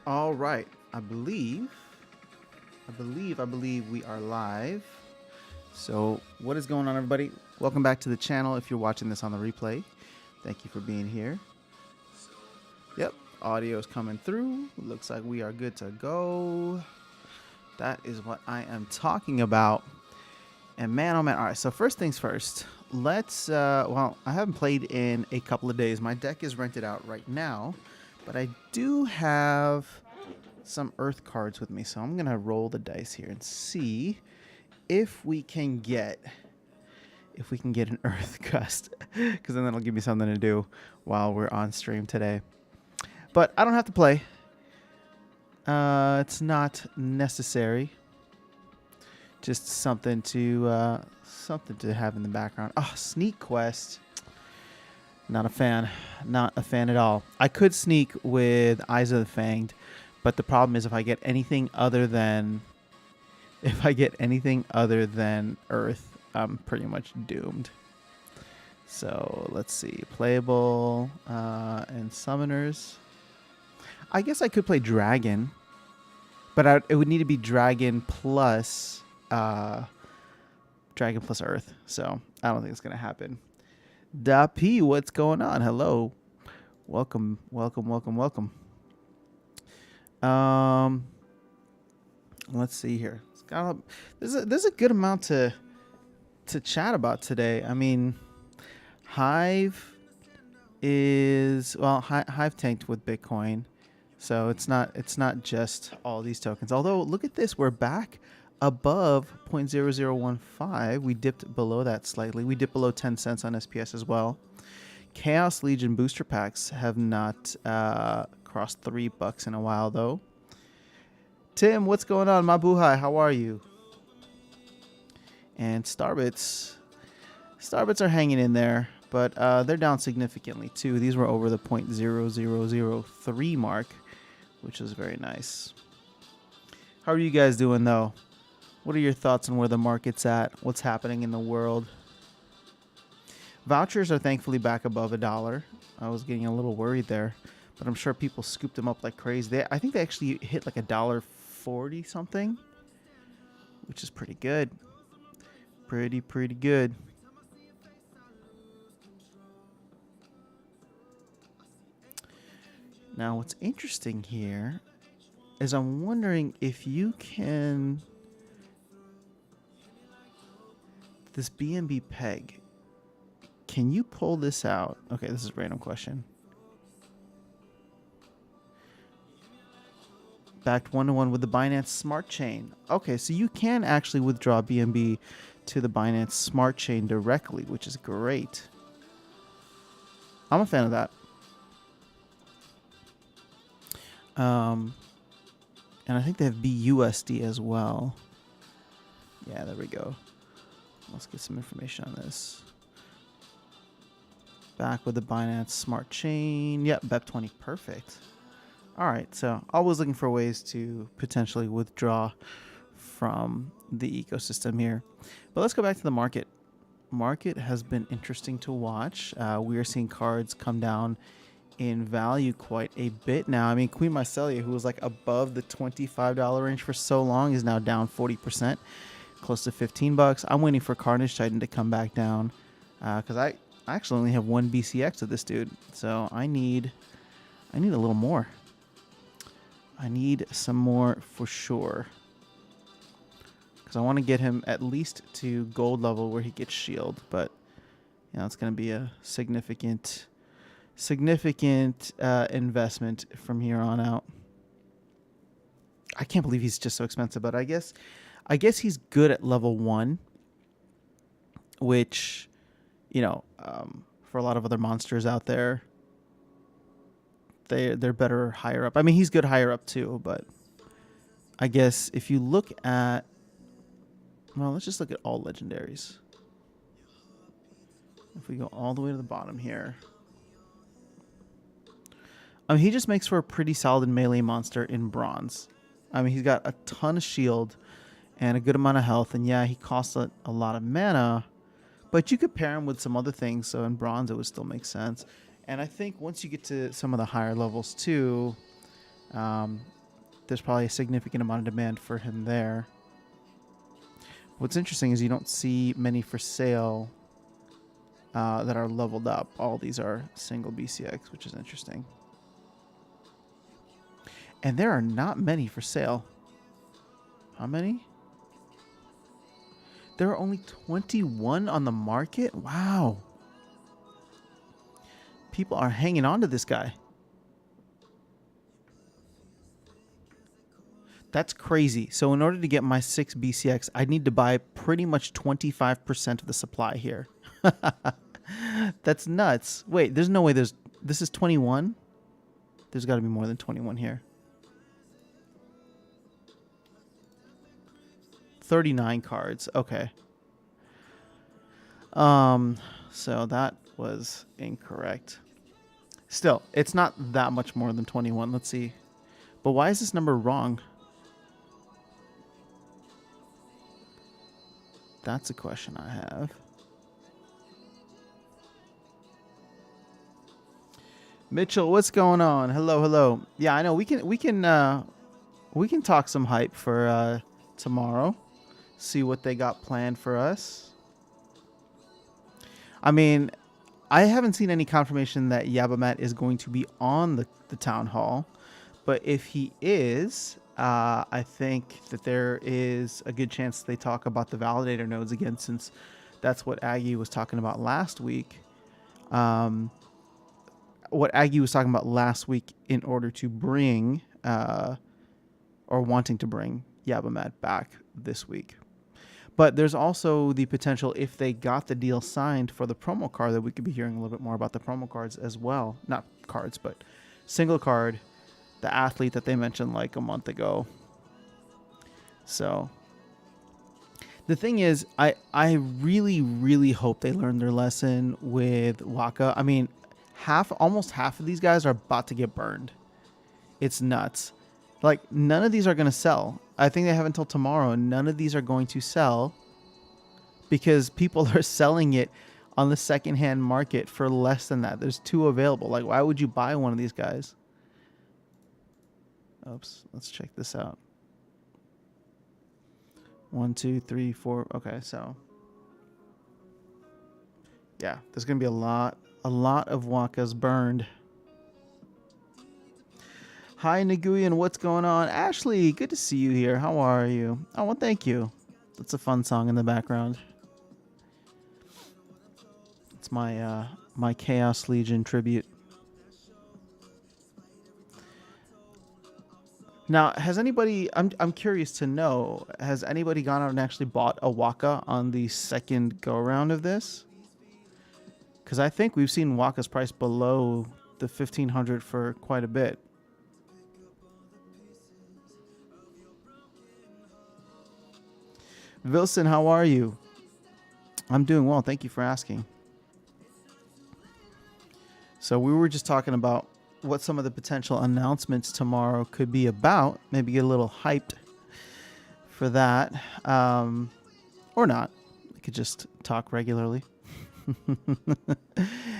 All right. I believe we are live. So, what is going on, everybody? Welcome back to the channel. If you're watching this on the replay, thank you for being here. Yep, audio is coming through. Looks like we are good to go. That is what I am talking about. And man, oh man. All right. So first things first. Let's. Well, I haven't played in a couple of days. My deck is rented out right now, but I do have some Earth cards with me, so I'm gonna roll the dice here and see if we can get an Earth gust, because then that'll give me something to do while we're on stream today. But I don't have to play. It's not necessary. Just something to have in the background. Oh, Sneak Quest. Not a fan. Not a fan at all. I could sneak with Eyes of the Fanged, but the problem is if I get anything other than Earth, I'm pretty much doomed. So let's see. Playable and Summoners. I guess I could play Dragon, but it would need to be Dragon plus Earth. So I don't think it's gonna happen. Da P, what's going on? Hello, welcome. Let's see here. There's a good amount to chat about today. I mean, Hive tanked with Bitcoin, so it's not just all these tokens. Although look at this, we're back above 0.0015. We dipped below that slightly. We dipped below 10 cents on SPS as well. Chaos Legion booster packs have not crossed $3 in a while though. Tim, what's going on? Mabuhay, how are you? And Starbits are hanging in there, but they're down significantly too. These were over the 0.0003 mark, which is very nice. How are you guys doing though? What are your thoughts on where the market's at? What's happening in the world? Vouchers are thankfully back above $1. I was getting a little worried there, but I'm sure people scooped them up like crazy. I think they actually hit like $1.40 something, which is pretty good. Pretty good. Now, what's interesting here is I'm wondering if you can... This BNB peg, can you pull this out? Okay, this is a random question. Backed 1-to-1 with the Binance Smart Chain. Okay, so you can actually withdraw BNB to the Binance Smart Chain directly, which is great. I'm a fan of that. And I think they have BUSD as well. Yeah, there we go. Let's get some information on this. Back with the Binance Smart Chain. Yep, BEP20. Perfect. All right, so always looking for ways to potentially withdraw from the ecosystem here. But let's go back to the market. Market has been interesting to watch. We are seeing cards come down in value quite a bit now. I mean, Queen Mycelia, who was like above the $25 range for so long, is now down 40%. Close to $15. I'm waiting for Carnage Titan to come back down because I actually only have one BCX of this dude, so I need a little more. I need some more for sure because I want to get him at least to gold level where he gets shield, but you know it's going to be a significant investment from here on out. I can't believe he's just so expensive, but I guess he's good at level 1, which, you know, for a lot of other monsters out there, they're better higher up. I mean, he's good higher up too, but I guess if you look at, well, let's just look at all legendaries. If we go all the way to the bottom here, I mean, he just makes for a pretty solid melee monster in bronze. I mean, he's got a ton of shield and a good amount of health, and yeah, he costs a lot of mana, but you could pair him with some other things, so in bronze it would still make sense. And I think once you get to some of the higher levels too, There's probably a significant amount of demand for him there. What's interesting is you don't see many for sale that are leveled up. All these are single BCX, which is interesting. And there are not many for sale. How many? There are only 21 on the market? Wow. People are hanging on to this guy. That's crazy. So in order to get my 6 BCX, I need to buy pretty much 25% of the supply here. That's nuts. Wait, there's no way this is 21? There's got to be more than 21 here. 39 cards. Okay. So that was incorrect. Still, it's not that much more than 21. Let's see. But why is this number wrong? That's a question I have. Mitchell, what's going on? Hello, hello. Yeah, I know we can talk some hype for tomorrow. See what they got planned for us. I mean, I haven't seen any confirmation that Yabamat is going to be on the town hall, but if he is, I think that there is a good chance they talk about the validator nodes again, since that's what Aggie was talking about last week. What Aggie was talking about last week in order to bring, or wanting to bring Yabamat back this week. But there's also the potential, if they got the deal signed for the promo card, that we could be hearing a little bit more about the promo cards as well. Not cards, but single card, the athlete that they mentioned like a month ago. So the thing is, I really, really hope they learn their lesson with Waka. I mean, almost half of these guys are about to get burned. It's nuts. Like, none of these are going to sell. I think they have until tomorrow, and none of these are going to sell because people are selling it on the secondhand market for less than that. There's 2 available. Like, why would you buy one of these guys? Oops, let's check this out. 1, 2, 3, 4. Okay, so yeah, there's going to be a lot of Wakas burned. Hi, Naguyan. What's going on? Ashley, good to see you here. How are you? Oh, well, thank you. That's a fun song in the background. It's my my Chaos Legion tribute. Now, has anybody... I'm curious to know, has anybody gone out and actually bought a Waka on the second go-around of this? Because I think we've seen Waka's price below the 1,500 for quite a bit. Wilson, how are you? I'm doing well. Thank you for asking. So we were just talking about what some of the potential announcements tomorrow could be about. Maybe get a little hyped for that. Or not. We could just talk regularly.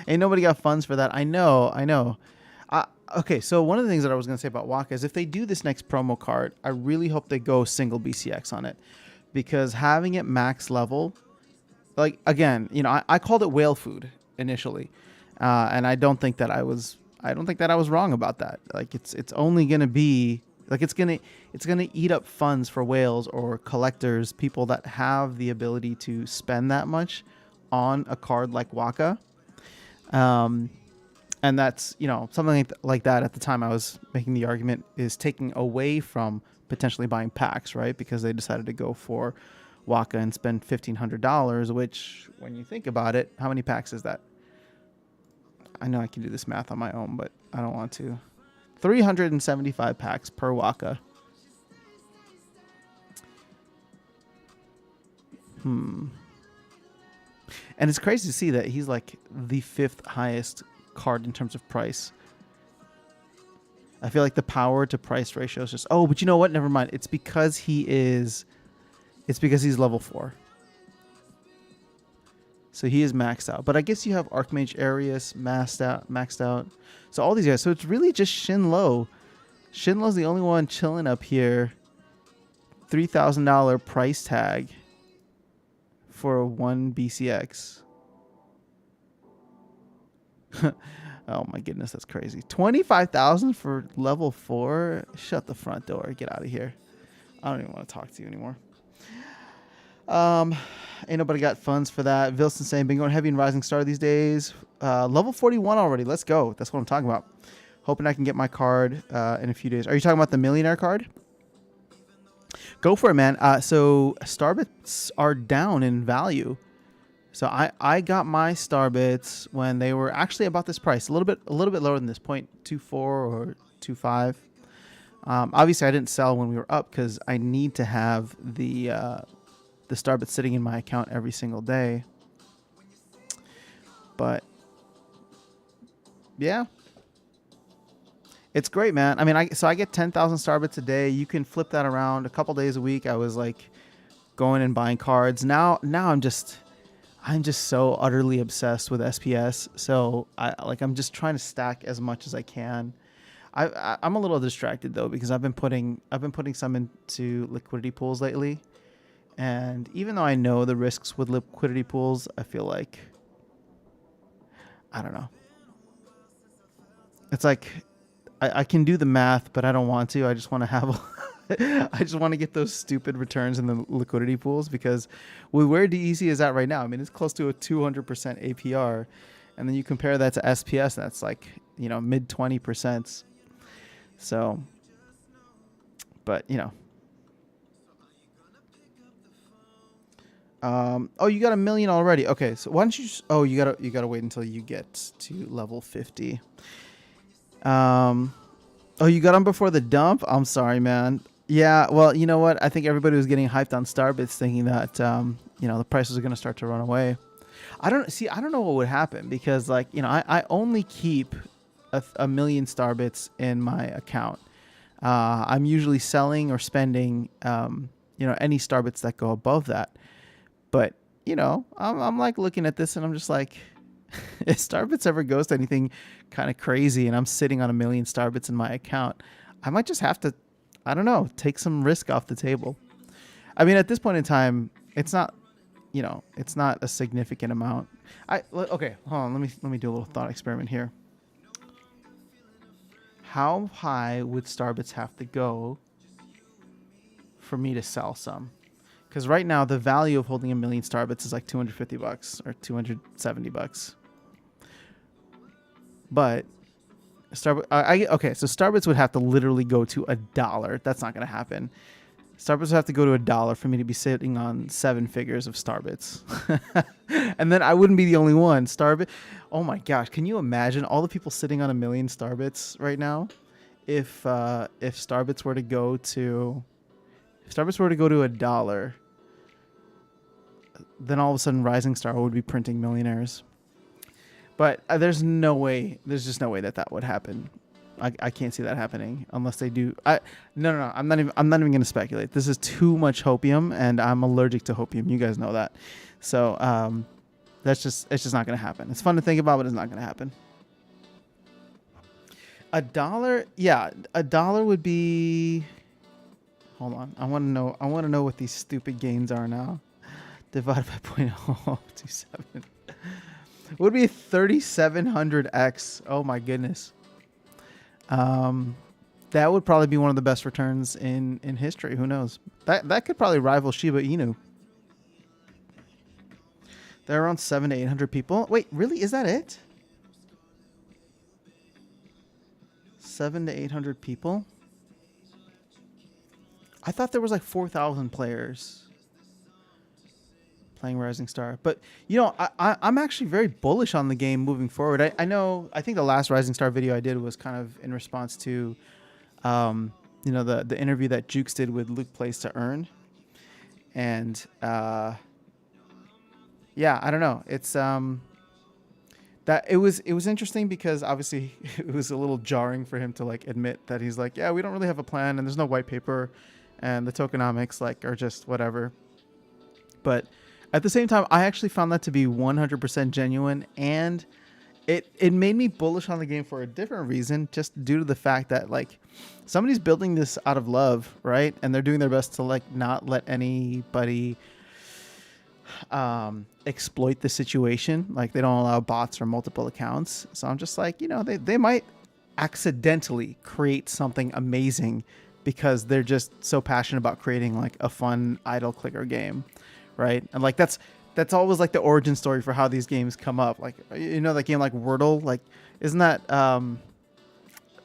Ain't nobody got funds for that. I know. Okay, so one of the things that I was going to say about Waka is if they do this next promo card, I really hope they go single BCX on it. Because having it max level, like, again, you know, I called it whale food initially, and I don't think that I was wrong about that. Like, it's only gonna be like it's gonna eat up funds for whales or collectors, people that have the ability to spend that much on a card like Waka, and that's, you know, something like that. At the time, I was making the argument is taking away from potentially buying packs, right? Because they decided to go for Waka and spend $1,500, which, when you think about it, how many packs is that? I know I can do this math on my own, but I don't want to. 375 packs per Waka. And it's crazy to see that he's like the 5th highest card in terms of price. I feel like the power to price ratio is just... Oh, but you know what? Never mind. It's because he's level 4. So he is maxed out. But I guess you have Archmage Arius maxed out. So all these guys. So it's really just Shin Lo Shinlo's the only one chilling up here. $3,000 price tag for one BCX. Oh my goodness, that's crazy. 25,000 for level 4. Shut the front door. Get out of here. I don't even want to talk to you anymore. Ain't nobody got funds for that. Vilson saying, been going heavy in Rising Star these days. Level 41 already. Let's go. That's what I'm talking about. Hoping I can get my card in a few days. Are you talking about the millionaire card? Go for it, man. So Starbits are down in value. So I got my Starbits when they were actually about this price, a little bit lower than this, 0.24 or 0.25. Obviously, I didn't sell when we were up because I need to have the Starbits sitting in my account every single day. But yeah, it's great, man. I mean, I get 10,000 Starbits a day. You can flip that around. A couple days a week, I was like going and buying cards. Now I'm just so utterly obsessed with SPS. So I'm just trying to stack as much as I can. I'm a little distracted though because I've been putting some into liquidity pools lately, and even though I know the risks with liquidity pools, I feel like I don't know. It's like I can do the math, but I don't want to. I just want to have I just want to get those stupid returns in the liquidity pools because with where DEC is at right now, I mean, it's close to a 200% APR. And then you compare that to SPS, that's like, mid 20%. So, but, you got 1 million already. Okay. So why don't you you gotta wait until you get to level 50. You got them before the dump? I'm sorry, man. Yeah, well, you know what? I think everybody was getting hyped on Starbits thinking that, the prices are going to start to run away. I don't know what would happen because, I only keep a million Starbits in my account. I'm usually selling or spending, any Starbits that go above that. But, I'm like looking at this and I'm just like, if Starbits ever goes to anything kind of crazy and I'm sitting on 1 million Starbits in my account, I might just have to, I don't know, take some risk off the table. I mean, at this point in time, it's not, it's not a significant amount. Okay, hold on. Let me do a little thought experiment here. How high would Starbits have to go for me to sell some? Because right now the value of holding 1 million Starbits is like $250 or $270. But so Starbits would have to literally go to $1. That's not going to happen. Starbits would have to go to $1 for me to be sitting on 7 figures of Starbits. And then I wouldn't be the only one. Oh my gosh, can you imagine all the people sitting on 1 million Starbits right now? If Starbits were to go to $1, then all of a sudden Rising Star would be printing millionaires. But there's just no way that would happen. I can't see that happening unless they do. No. I'm not even going to speculate. This is too much hopium, and I'm allergic to hopium. You guys know that. So it's just not going to happen. It's fun to think about, but it's not going to happen. $1, yeah, $1 would be. Hold on, I want to know what these stupid gains are now. Divided by 0.027. Would be 3,700x. Oh my goodness. That would probably be one of the best returns in history. Who knows? That could probably rival Shiba Inu. There are around 700 to 800 people. Wait, really? Is that it? 700 to 800 people? I thought there was like 4,000 players playing Rising Star. But, I'm actually very bullish on the game moving forward. I think the last Rising Star video I did was kind of in response to, the interview that Jukes did with Luke Plays to Earn. And, I don't know. It's, that it was interesting because obviously it was a little jarring for him to admit that he's like, yeah, we don't really have a plan and there's no white paper and the tokenomics are just whatever. But at the same time, I actually found that to be 100% genuine, and it made me bullish on the game for a different reason, just due to the fact that like somebody's building this out of love, right? And they're doing their best to like not let anybody exploit the situation. Like they don't allow bots or multiple accounts. So I'm just like, they might accidentally create something amazing because they're just so passionate about creating like a fun idle clicker game, right? And like that's always like the origin story for how these games come up. Like that game like Wordle, like isn't that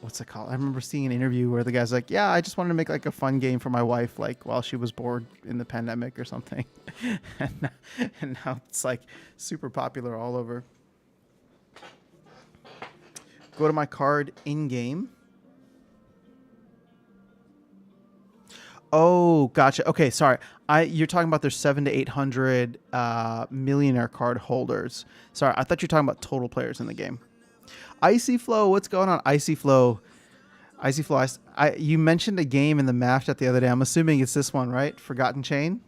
what's it called? I remember seeing an interview where the guy's like, yeah, I just wanted to make like a fun game for my wife, like while she was bored in the pandemic or something. and now it's like super popular all over. Go to my card in game. Oh, gotcha. Okay, sorry. You're talking about their 700 to 800 millionaire card holders. Sorry, I thought you were talking about total players in the game. Icy Flow, what's going on? Icy Flow. You mentioned a game in the math chat the other day. I'm assuming it's this one, right? Forgotten Chain.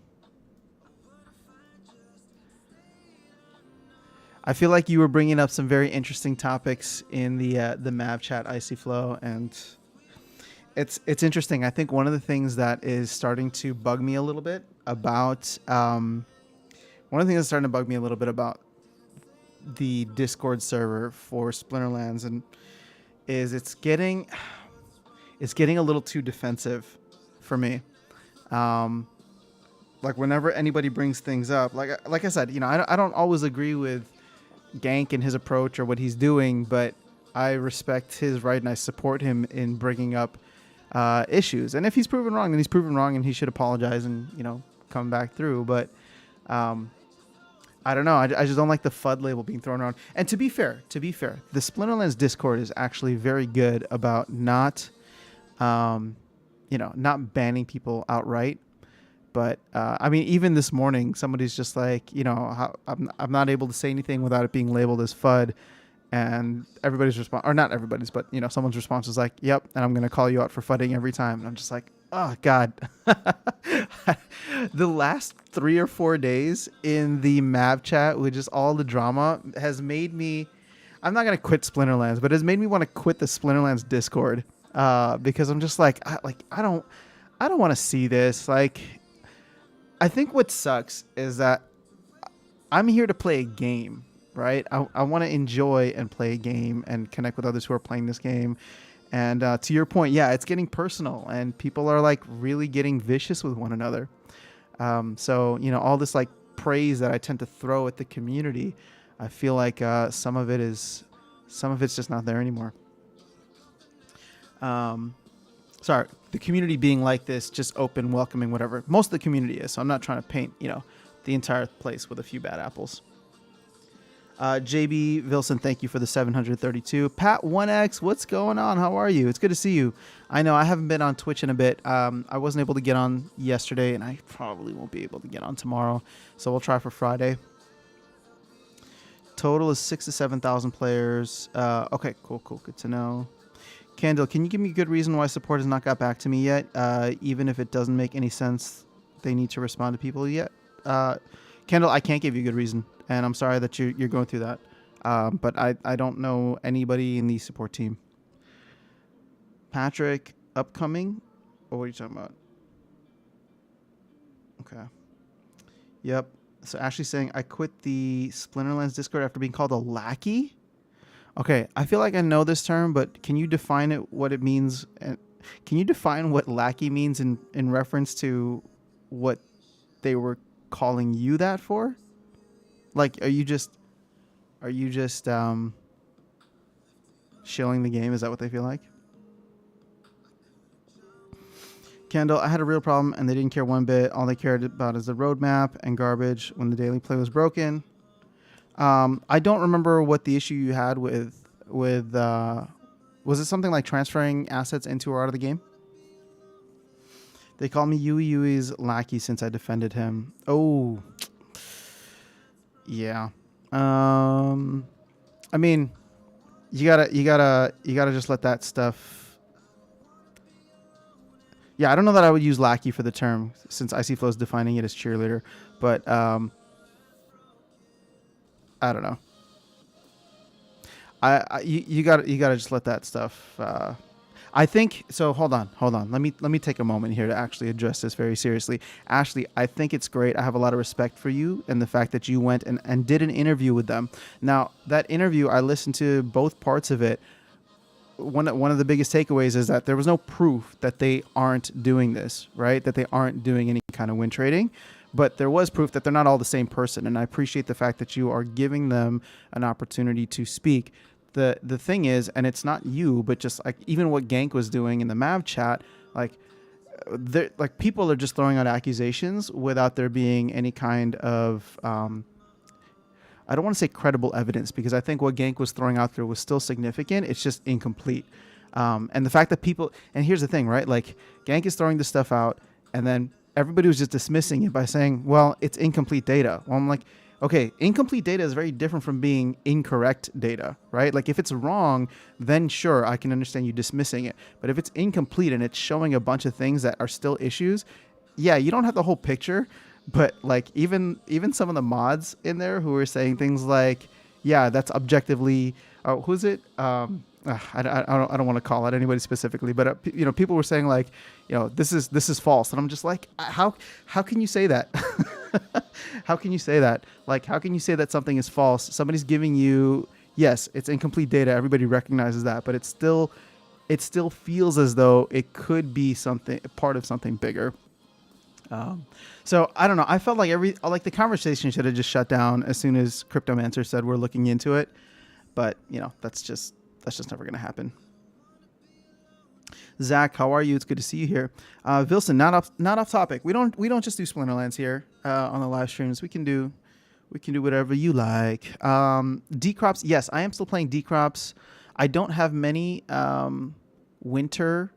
I feel like you were bringing up some very interesting topics in the Mav chat, Icy Flow, and it's interesting. I think one of the things that is starting to bug me a little bit about the Discord server for Splinterlands and is it's getting a little too defensive for me. Like whenever anybody brings things up, like I said, I don't always agree with Gank and his approach or what he's doing, but I respect his right and I support him in bringing up issues. And if he's proven wrong, then he's proven wrong and he should apologize and come back through. But I don't know. I just don't like the FUD label being thrown around. And to be fair, the Splinterlands Discord is actually very good about not banning people outright. But I mean, even this morning, somebody's just like, I'm not able to say anything without it being labeled as FUD. And everybody's response, or not everybody's, but someone's response was like, "Yep," and I'm gonna call you out for fudding every time. And I'm just like, oh God. The last 3 or 4 days in the Mav chat with just all the drama has made me. I'm not gonna quit Splinterlands, but it has made me want to quit the Splinterlands Discord because I'm just like, I don't want to see this. Like, I think what sucks is that I'm here to play a game. Right, I want to enjoy and play a game and connect with others who are playing this game. And to your point, yeah, it's getting personal and people are like really getting vicious with one another. So all this like praise that I tend to throw at the community, I feel like some of it's just not there anymore. Sorry, the community being like this, just open, welcoming, whatever. Most of the community is. So I'm not trying to paint the entire place with a few bad apples. JB Vilson, thank you for the 732. Pat 1X, what's going on? How are you? It's good to see you. I know I haven't been on Twitch in a bit. I wasn't able to get on yesterday, and I probably won't be able to get on tomorrow. So we'll try for Friday. Total is 6,000 to 7,000 players. Okay, cool. Good to know. Candle, can you give me a good reason why support has not got back to me yet? Even if it doesn't make any sense, they need to respond to people yet. Kendall, I can't give you a good reason, and I'm sorry that you're going through that. But I don't know anybody in the support team. Patrick, upcoming? Or what are you talking about? Okay. Yep. So Ashley's saying, I quit the Splinterlands Discord after being called a lackey? Okay, I feel like I know this term, but can you define what it means? Can you define what lackey means in reference to what they were calling you that for? Like, are you just shilling the game? Is that what they feel like? Kendall, I had a real problem and they didn't care one bit. All they cared about is the roadmap and garbage when the daily play was broken. I don't remember what the issue you had with was it something like transferring assets into or out of the game? They call me Yui's lackey since I defended him. Oh, yeah. I mean, you gotta just let that stuff. Yeah, I don't know that I would use lackey for the term since Icy Flow is defining it as cheerleader, but I don't know. You got to just let that stuff. I think so. Hold on. Let me take a moment here to actually address this very seriously. Ashley, I think it's great. I have a lot of respect for you and the fact that you went and did an interview with them. Now, that interview, I listened to both parts of it. One of the biggest takeaways is that there was no proof that they aren't doing this, right? That they aren't doing any kind of win trading. But there was proof that they're not all the same person. And I appreciate the fact that you are giving them an opportunity to speak. The thing is, and it's not you, but just like even what Gank was doing in the Mav chat, like people are just throwing out accusations without there being any kind of I don't want to say credible evidence, because I think what Gank was throwing out there was still significant. It's just incomplete. And the fact that people, and here's the thing, right? Like Gank is throwing this stuff out, and then everybody was just dismissing it by saying, well, it's incomplete data. Well, I'm like, okay, incomplete data is very different from being incorrect data, right? Like if it's wrong, then sure, I can understand you dismissing it. But if it's incomplete and it's showing a bunch of things that are still issues, yeah, you don't have the whole picture. But like even some of the mods in there who were saying things like, yeah, that's objectively, who's it? I don't want to call out anybody specifically, but people were saying like, this is false, and I'm just like, how can you say that? How can you say that? Like, how can you say that something is false? Somebody's giving you, yes, it's incomplete data. Everybody recognizes that, but it still feels as though it could be part of something bigger. So I don't know. I felt like the conversation should have just shut down as soon as Cryptomancer said we're looking into it, but that's just never going to happen. Zach, how are you? It's good to see you here. Vilson, not off topic. We don't just do Splinterlands here on the live streams. We can do whatever you like. Decrops, yes, I am still playing Decrops. I don't have many winter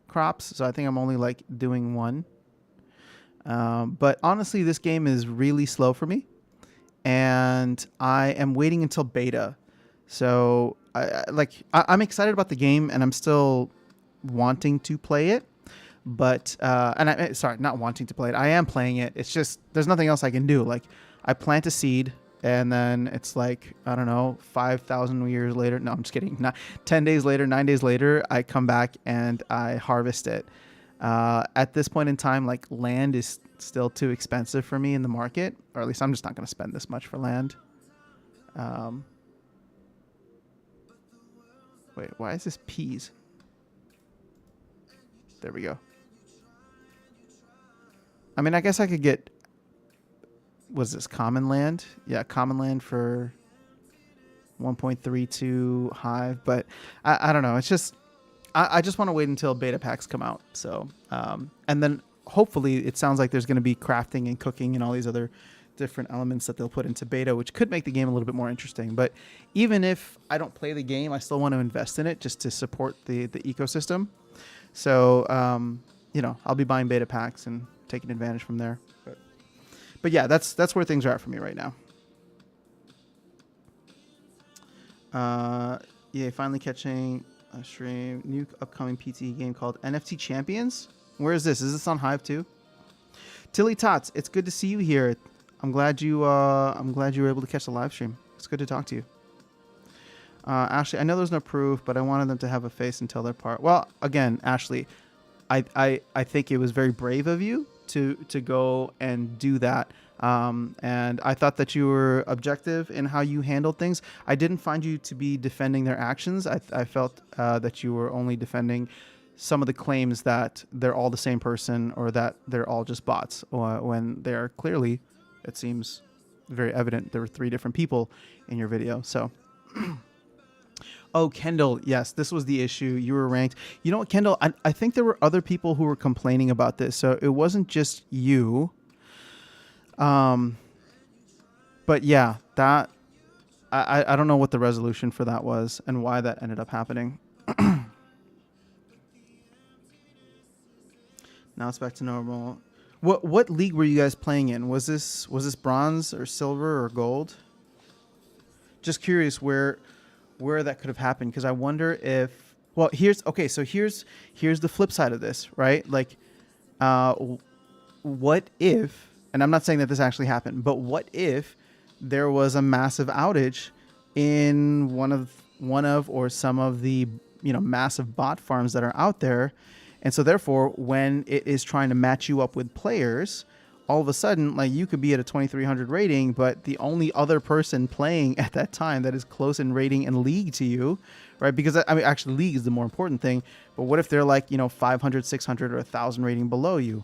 crops, so I think I'm only like doing one. But honestly, this game is really slow for me, and I am waiting until beta. So I'm excited about the game, and I'm still wanting to play it. But not wanting to play it. I am playing it. It's just there's nothing else I can do. Like I plant a seed, and then it's like, I don't know, 5,000 years later. No, I'm just kidding. 10 days later, 9 days later, I come back and I harvest it. At this point in time, like land is still too expensive for me in the market, or at least I'm just not going to spend this much for land. Wait, why is this peas? There we go. I mean, I guess I could get, was this common land? Yeah, common land for 1.32 hive, but I don't know. It's just, I just want to wait until beta packs come out. So, and then hopefully it sounds like there's going to be crafting and cooking and all these other different elements that they'll put into beta, which could make the game a little bit more interesting. But even if I don't play the game, I still want to invest in it just to support the ecosystem. So, I'll be buying beta packs and taking advantage from there. But yeah, that's where things are at for me right now. Yeah, finally catching a stream. New upcoming PT game called NFT Champions. Where is this? Is this on Hive too? Tilly Tots, it's good to see you here. I'm glad you were able to catch the live stream. It's good to talk to you. Ashley, I know there's no proof, but I wanted them to have a face and tell their part. Well, again, Ashley, I think it was very brave of you to go and do that. And I thought that you were objective in how you handled things. I didn't find you to be defending their actions. I felt that you were only defending some of the claims that they're all the same person or that they're all just bots, when they're clearly, it seems very evident, there were 3 different people in your video. So, oh, Kendall, yes, this was the issue. You were ranked. You know what, Kendall? I think there were other people who were complaining about this, so it wasn't just you. But yeah, that I don't know what the resolution for that was and why that ended up happening. Now it's back to normal. What league were you guys playing in? Was this bronze or silver or gold? Just curious where that could have happened, because I wonder if, well, here's the flip side of this, right? Like, what if, and I'm not saying that this actually happened, but what if there was a massive outage in one of or some of the massive bot farms that are out there. And so therefore, when it is trying to match you up with players, all of a sudden, like, you could be at a 2300 rating, but the only other person playing at that time that is close in rating and league to you, right? Because I mean, actually, league is the more important thing. But what if they're like 500, 600, or 1,000 rating below you?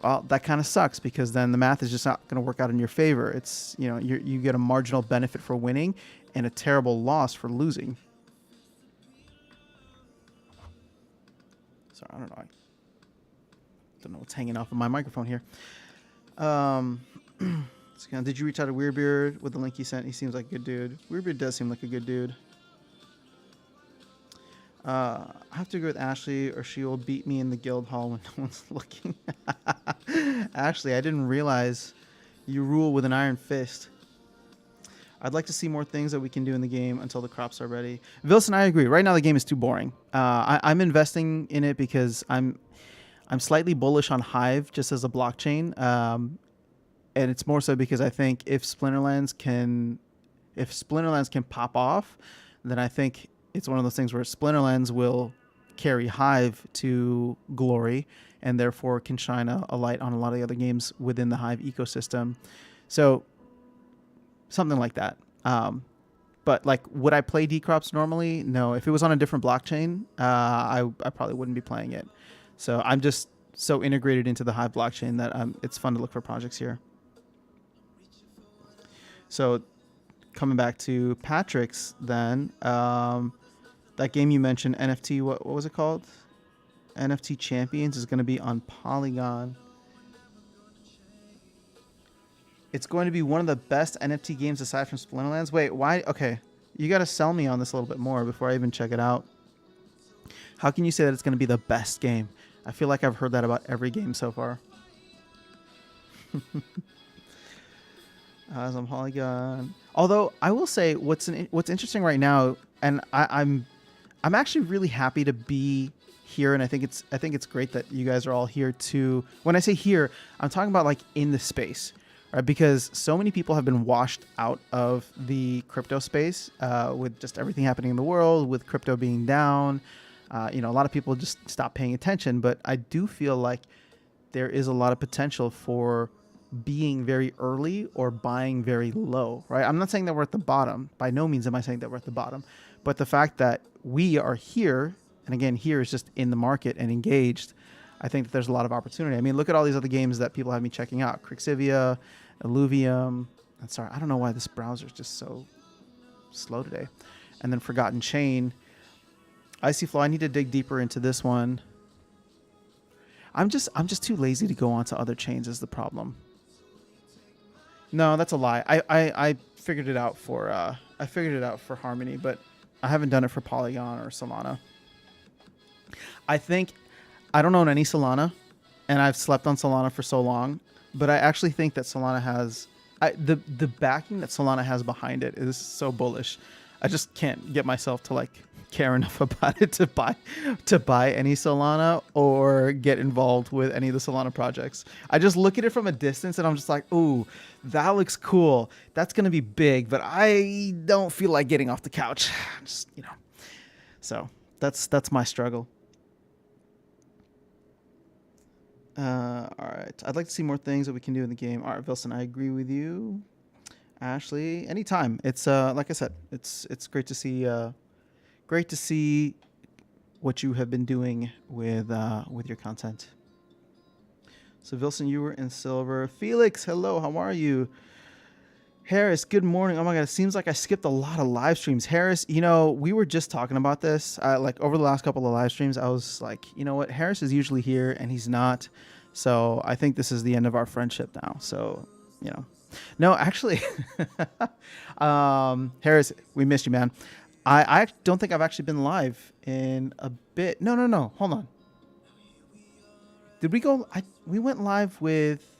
Well, that kind of sucks, because then the math is just not going to work out in your favor. It's you get a marginal benefit for winning and a terrible loss for losing. Sorry, I don't know. I don't know what's hanging off of my microphone here. Did you reach out to Weirdbeard with the link he sent? He seems like a good dude. Weirdbeard does seem like a good dude. I have to agree with Ashley, or she will beat me in the guild hall when no one's looking. Ashley, I didn't realize you rule with an iron fist. I'd like to see more things that we can do in the game until the crops are ready. Vilson, I agree. Right now the game is too boring. I'm investing in it because I'm slightly bullish on Hive just as a blockchain, and it's more so because I think if Splinterlands can pop off, then I think it's one of those things where Splinterlands will carry Hive to glory, and therefore can shine a light on a lot of the other games within the Hive ecosystem. So something like that. But like, would I play Decrops normally? No. If it was on a different blockchain, I probably wouldn't be playing it. So I'm just so integrated into the Hive blockchain that it's fun to look for projects here. So coming back to Patrick's then, that game you mentioned, NFT, what was it called? NFT Champions is going to be on Polygon. It's going to be one of the best NFT games aside from Splinterlands. Wait, why? Okay, you got to sell me on this a little bit more before I even check it out. How can you say that it's going to be the best game? I feel like I've heard that about every game so far. As on Polygon. Although I will say what's interesting right now, and I'm actually really happy to be here, and I think it's great that you guys are all here too. When I say here, I'm talking about like in the space, right? Because so many people have been washed out of the crypto space with just everything happening in the world, with crypto being down. A lot of people just stop paying attention, but I do feel like there is a lot of potential for being very early or buying very low, right? I'm not saying that we're at the bottom. By no means am I saying that we're at the bottom, but the fact that we are here, and again, here is just in the market and engaged, I think that there's a lot of opportunity. I mean, look at all these other games that people have me checking out. Crixivia, Illuvium. I'm sorry, I don't know why this browser is just so slow today. And then Forgotten Chain. Icy Flow, I need to dig deeper into this one. I'm just too lazy to go onto other chains is the problem. No, that's a lie. I figured it out for Harmony, but I haven't done it for Polygon or Solana. I don't own any Solana, and I've slept on Solana for so long, but I actually think that Solana has the backing that Solana has behind it is so bullish. I just can't get myself to like care enough about it to buy any Solana or get involved with any of the Solana projects. I just look at it from a distance and I'm just like, ooh, that looks cool. That's going to be big, but I don't feel like getting off the couch. Just, So that's my struggle. All right. I'd like to see more things that we can do in the game. All right, Vilson, I agree with you. Ashley, anytime. It's like I said, it's great to see what you have been doing with your content. So Vilson, you were in silver. Felix, hello, how are you? Harris, good morning. Oh my God, it seems like I skipped a lot of live streams. Harris, we were just talking about this. Like over the last couple of live streams, I was like, you know what? Harris is usually here and he's not. So I think this is the end of our friendship now. So, no, actually, Harris, we missed you, man. I don't think I've actually been live in a bit. No. Hold on. Did we go? We went live with...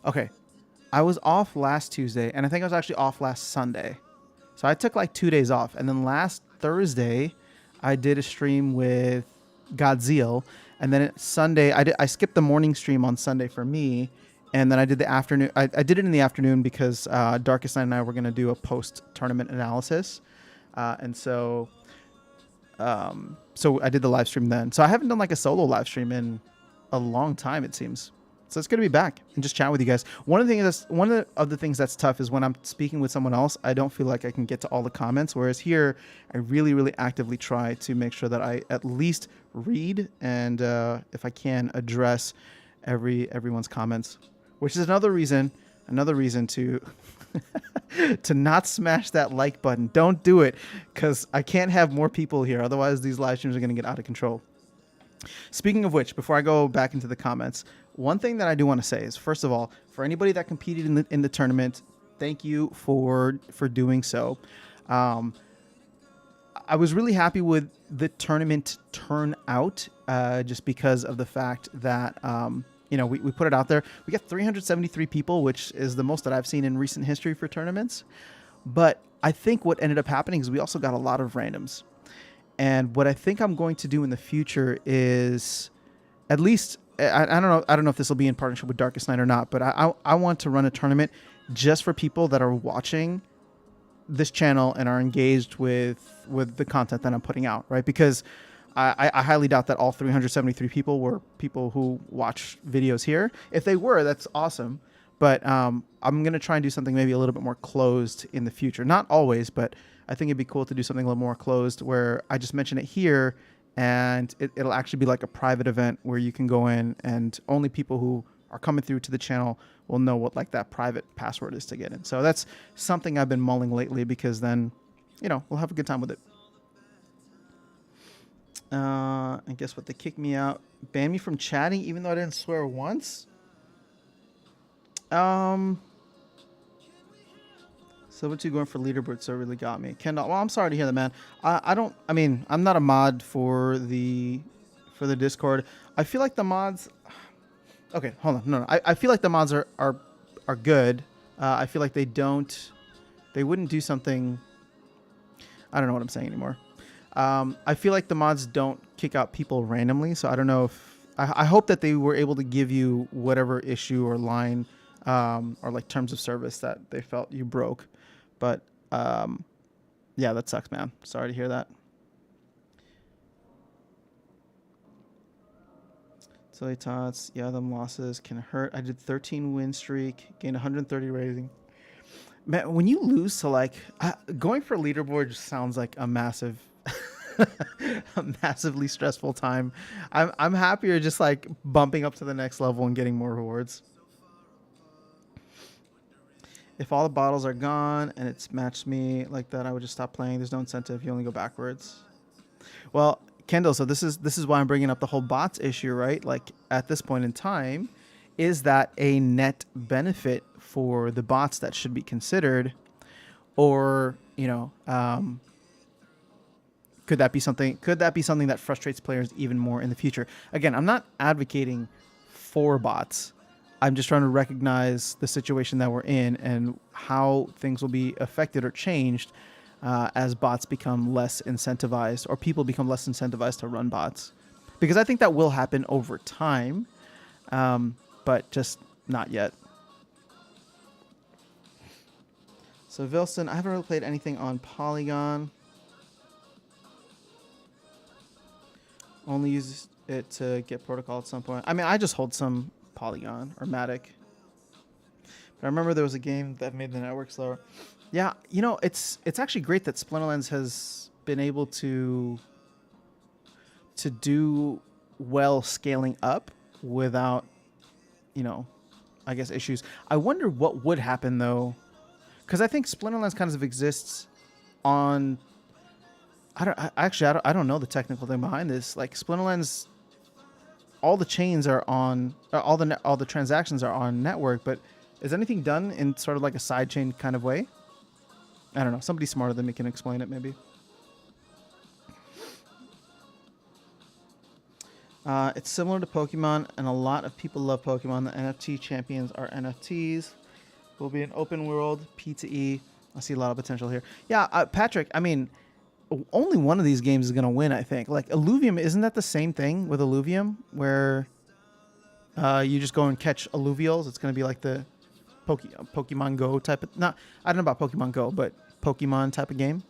Okay. I was off last Tuesday, and I think I was actually off last Sunday. So I took like 2 days off. And then last Thursday, I did a stream with Godzilla. And then Sunday, I skipped the morning stream on Sunday for me. And then I did the afternoon. I did it in the afternoon because Darkest Night and I were going to do a post-tournament analysis. And so I did the live stream then. So I haven't done like a solo live stream in a long time, it seems. So it's good to be back and just chat with you guys. One of the things that's tough is when I'm speaking with someone else, I don't feel like I can get to all the comments. Whereas here, I really, really actively try to make sure that I at least read and if I can address everyone's comments, which is another reason to to not smash that like button. Don't do it, because I can't have more people here. Otherwise, these live streams are going to get out of control. Speaking of which, before I go back into the comments, one thing that I do want to say is, first of all, for anybody that competed in the tournament, thank you for doing so. I was really happy with the tournament turnout, just because of the fact that we put it out there. We got 373 people, which is the most that I've seen in recent history for tournaments. But I think what ended up happening is we also got a lot of randoms. And what I think I'm going to do in the future is, at least, I don't know if this will be in partnership with Darkest Night or not, but I want to run a tournament just for people that are watching this channel and are engaged with the content that I'm putting out, right? Because I highly doubt that all 373 people were people who watch videos here. If they were, that's awesome. But I'm going to try and do something maybe a little bit more closed in the future. Not always, but I think it'd be cool to do something a little more closed where I just mention it here and it'll actually be like a private event where you can go in and only people who are coming through to the channel will know what like that private password is to get in. So that's something I've been mulling lately, because then, we'll have a good time with it. And guess what? They kicked me out. Banned me from chatting even though I didn't swear once. So what you going for leaderboard? So it really got me. Kendall, well, I'm sorry to hear that, man. I'm not a mod for the Discord. I feel like the mods. Okay, hold on. No. I feel like the mods are good. I feel like they wouldn't do something. I don't know what I'm saying anymore. I feel like the mods don't kick out people randomly, so I don't know if I hope that they were able to give you whatever issue or line or like terms of service that they felt you broke. But yeah, that sucks, man. Sorry to hear that. Silly tots, yeah, them losses can hurt. I did 13 win streak, gained 130 rating. Man, when you lose to going for leaderboard just sounds like a massive a massively stressful time. I'm happier just like bumping up to the next level and getting more rewards. If all the bottles are gone and it's matched me like that, I would just stop playing. There's no incentive. You only go backwards. Well, Kendall, so this is why I'm bringing up the whole bots issue, right? Like at this point in time, is that a net benefit for the bots that should be considered, or could that be something that frustrates players even more in the future? Again, I'm not advocating for bots. I'm just trying to recognize the situation that we're in and how things will be affected or changed as bots become less incentivized, or people become less incentivized to run bots. Because I think that will happen over time, but just not yet. So Vilson, I haven't really played anything on Polygon. Only use it to get protocol at some point. I mean, I just hold some Polygon or Matic. But I remember there was a game that made the network slower. Yeah, it's actually great that Splinterlands has been able to do well scaling up without, I guess issues. I wonder what would happen though, because I think Splinterlands kind of exists on. I don't know the technical thing behind this. Like Splinterlands, all the chains are on, all the transactions are on network, but is anything done in sort of like a sidechain kind of way? I don't know. Somebody smarter than me can explain it, maybe. It's similar to Pokemon, and a lot of people love Pokemon. The NFT champions are NFTs. It will be an open world, P2E. I see a lot of potential here. Yeah, Patrick, I mean, only one of these games is going to win, I think. Like Illuvium, isn't that the same thing with Illuvium? Where You just go and catch alluvials. It's going to be like the Pokemon Go type of... Not, I don't know about Pokemon Go, but Pokemon type of game.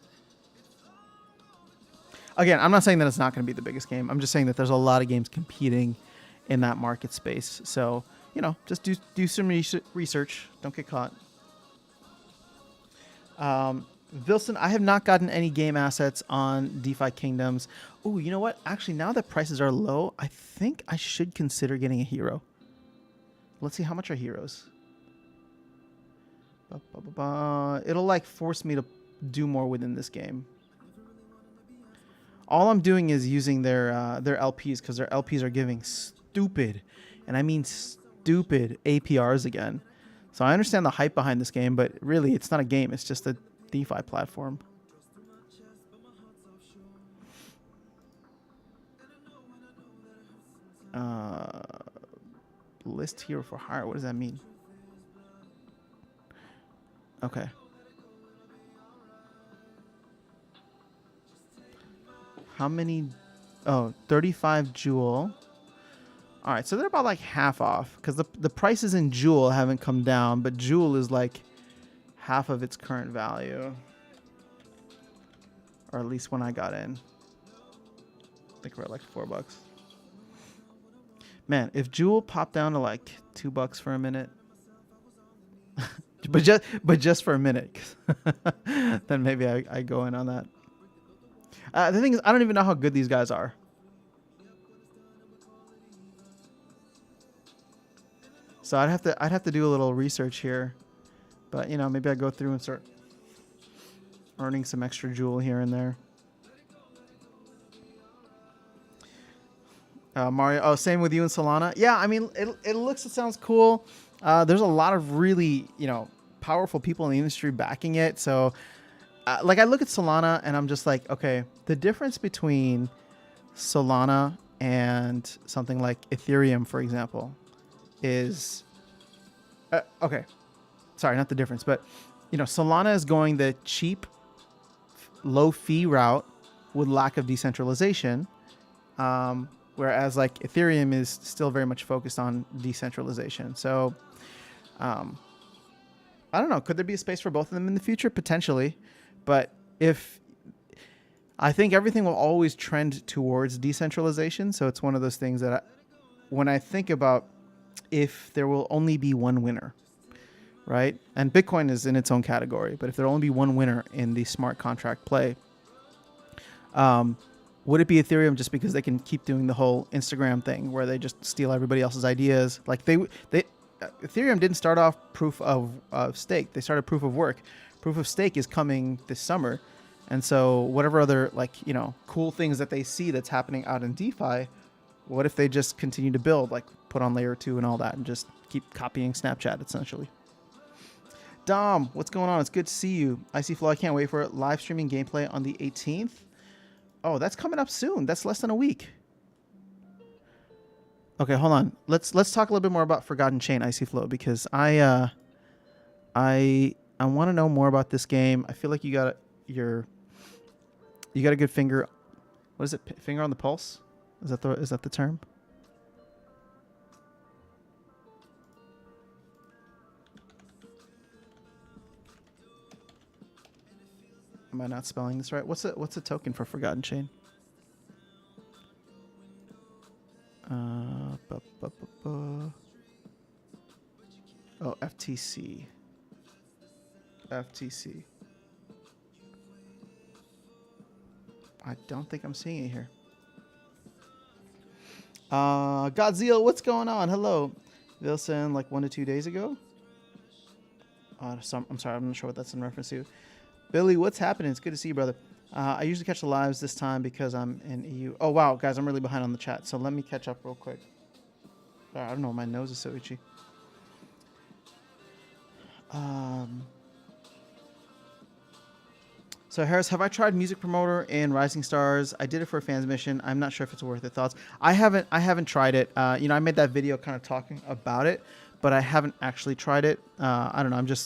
Again, I'm not saying that it's not going to be the biggest game. I'm just saying that there's a lot of games competing in that market space. So, you know, just do some research. Don't get caught. Vilson, I have not gotten any game assets on DeFi Kingdoms. Oh, you know what? Actually, now that prices are low, I think I should consider getting a hero. Let's see, how much are heroes? It'll like force me to do more within this game. All I'm doing is using their LPs, because their LPs are giving stupid, and I mean stupid APRs again. So I understand the hype behind this game, but really it's not a game. It's just a DeFi platform. List hero for hire. What does that mean? Okay. How many? Oh, 35 Jewel. All right, so they're about like half off, because the prices in Jewel haven't come down, but Jewel is like half of its current value, or at least when I got in. I think we're at like $4. Man, if Jewel popped down to like $2 for a minute, but just for a minute, then maybe I go in on that. The thing is, I don't even know how good these guys are. So I'd have to do a little research here, but you know, maybe I go through and start earning some extra Jewel here and there. Mario, oh, same with you and Solana. Yeah, I mean, it sounds cool. There's a lot of really, you know, powerful people in the industry backing it. So, like, I look at Solana and I'm just like, okay, the difference between Solana and something like Ethereum, for example, is okay. Sorry, not the difference, but you know, Solana is going the cheap, low fee route with lack of decentralization. Whereas like Ethereum is still very much focused on decentralization. So, I don't know. Could there be a space for both of them in the future? Potentially. But I think everything will always trend towards decentralization. So it's one of those things that when I think about if there will only be one winner, right? And Bitcoin is in its own category, but if there will only be one winner in the smart contract play, would it be Ethereum just because they can keep doing the whole Instagram thing where they just steal everybody else's ideas? Like Ethereum didn't start off proof of stake. They started proof of work. Proof of stake is coming this summer. And so whatever other, like, you know, cool things that they see that's happening out in DeFi, what if they just continue to build, like put on layer 2 and all that and just keep copying Snapchat essentially? Dom, what's going on? It's good to see you. Icy Flow, I can't wait for it. Live streaming gameplay on the 18th. Oh, that's coming up soon. That's less than a week. Okay, hold on. Let's talk a little bit more about Forgotten Chain, Icy Flow, because I want to know more about this game. I feel like you got a good finger. What is it? Finger on the pulse? Is that the term? Am I not spelling this right? What's a token for Forgotten Chain? Oh, FTC. FTC. I don't think I'm seeing it here. Godzilla, what's going on? Hello. Wilson, like 1 to 2 days ago? I'm sorry, I'm not sure what that's in reference to. Billy, what's happening? It's good to see you, brother. I usually catch the lives this time because I'm in EU. Oh, wow, guys, I'm really behind on the chat, so let me catch up real quick. I don't know, my nose is so itchy. So Harris, have I tried Music Promoter in Rising Stars? I did it for a fans mission. I'm not sure if it's worth it. Thoughts? I haven't tried it. You know, I made that video kind of talking about it, but I haven't actually tried it. I don't know.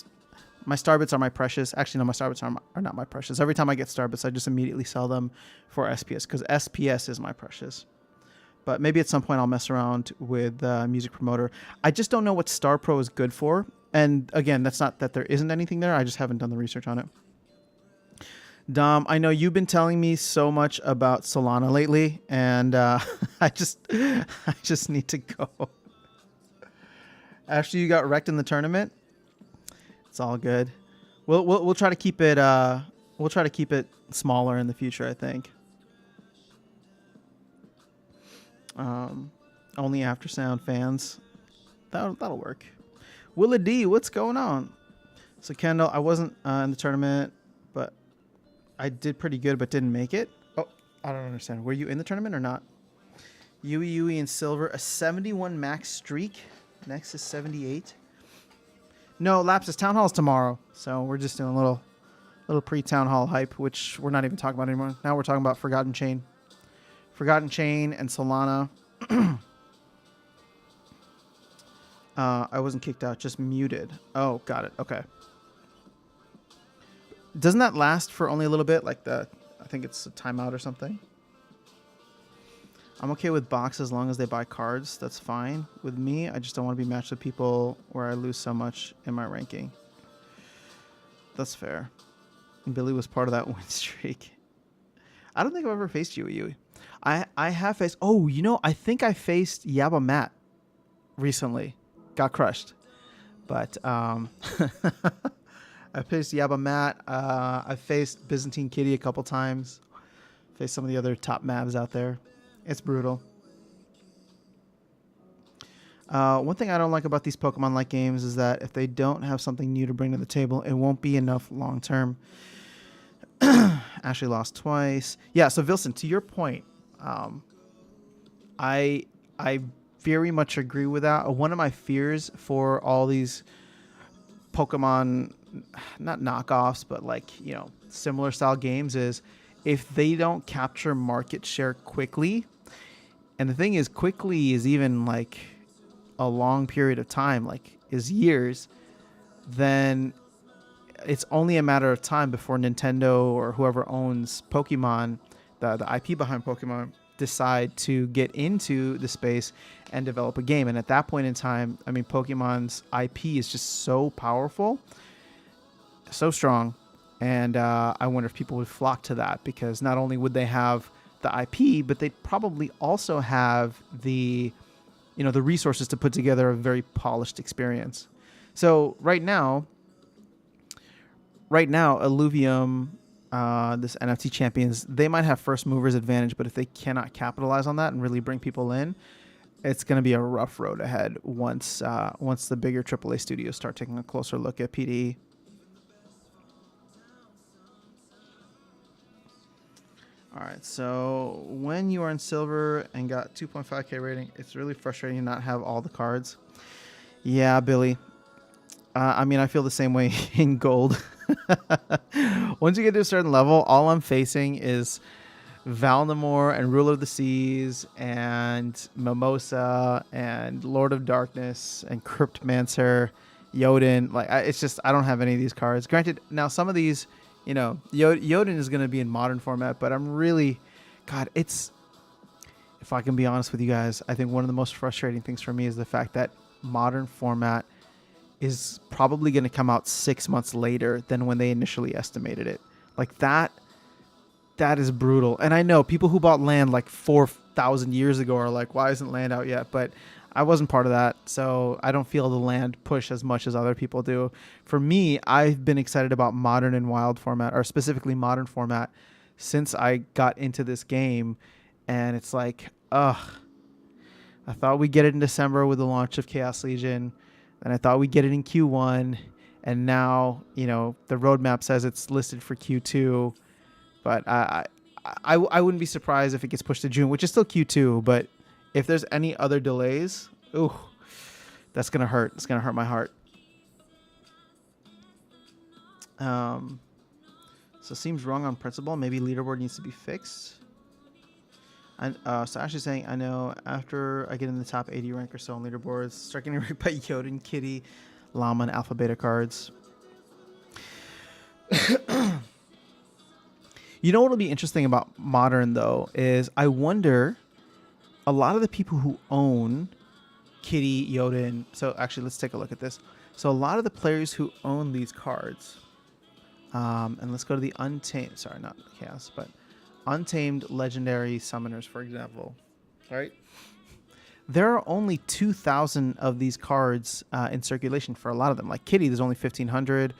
My Starbits are my precious. Actually, no, my Starbits are not my precious. Every time I get Starbits, I just immediately sell them for SPS because SPS is my precious. But maybe at some point I'll mess around with Music Promoter. I just don't know what Star Pro is good for. And again, that's not that there isn't anything there. I just haven't done the research on it. Dom, I know you've been telling me so much about Solana lately, and I just need to go. After you got wrecked in the tournament, it's all good. We'll try to keep it smaller in the future, I think. Only After Sound fans. That'll work. Willa D, what's going on? So Kendall, I wasn't in the tournament, but I did pretty good, but didn't make it. Oh, I don't understand. Were you in the tournament or not? Yui in silver, a 71 max streak. Next is 78. No, Lapsus Town Hall's tomorrow, so we're just doing a little pre-Town Hall hype, which we're not even talking about anymore. Now we're talking about Forgotten Chain and Solana. I wasn't kicked out, just muted. Oh, got it. Okay. Doesn't that last for only a little bit? Like I think it's a timeout or something. I'm okay with box as long as they buy cards. That's fine with me. I just don't want to be matched with people where I lose so much in my ranking. That's fair. Billy was part of that win streak. I don't think I've ever faced Yui. I have faced... Oh, I think I faced Yaba Matt recently. Got crushed. But I faced Yaba Matt. I faced Byzantine Kitty a couple times. Faced some of the other top mavs out there. It's brutal. One thing I don't like about these Pokemon-like games is that if they don't have something new to bring to the table, it won't be enough long-term. Ashley lost twice. Yeah, so Vilson, to your point, I very much agree with that. One of my fears for all these Pokemon, not knockoffs, but similar style games is if they don't capture market share quickly. And the thing is, quickly is even a long period of time, is years, then it's only a matter of time before Nintendo or whoever owns Pokemon, the IP behind Pokemon, decide to get into the space and develop a game. And at that point in time, I mean, Pokemon's IP is just so powerful, so strong. And I wonder if people would flock to that, because not only would they have the IP, but they'd probably also have the resources to put together a very polished experience. So right now, Illuvium, this NFT Champions, they might have first movers advantage, but if they cannot capitalize on that and really bring people in, it's going to be a rough road ahead once the bigger AAA studios start taking a closer look at PDE. All right, so when you are in silver and got 2.5K rating, it's really frustrating to not have all the cards. Yeah, Billy. I mean, I feel the same way in gold. Once you get to a certain level, all I'm facing is Valnamore and Ruler of the Seas and Mimosa and Lord of Darkness and Cryptmancer, Yodan. It's just, I don't have any of these cards. Granted, now some of these... Yodan is going to be in modern format, but I'm really, if I can be honest with you guys, I think one of the most frustrating things for me is the fact that modern format is probably going to come out 6 months later than when they initially estimated it. That is brutal. And I know people who bought land 4,000 years ago are like, why isn't land out yet? But I wasn't part of that, so I don't feel the land push as much as other people do. For me, I've been excited about modern and wild format, or specifically modern format, since I got into this game. And it's I thought we'd get it in December with the launch of Chaos Legion, and I thought we'd get it in Q1, and now, the roadmap says it's listed for Q2, but I wouldn't be surprised if it gets pushed to June, which is still Q2, but if there's any other delays, ooh, that's going to hurt. It's going to hurt my heart. So it seems wrong on principle. Maybe leaderboard needs to be fixed. So Ashley's saying, I know after I get in the top 80 rank or so on leaderboards, start getting ranked by Yodan, Kitty, Llama, and Alpha Beta cards. What will be interesting about modern, though, is I wonder a lot of the people who own Kitty, Yodan. So actually, let's take a look at this. So a lot of the players who own these cards, and let's go to the untamed. Sorry, not chaos, but untamed legendary summoners, for example. All right. There are only 2,000 of these cards in circulation for a lot of them. Like Kitty, there's only 1,500.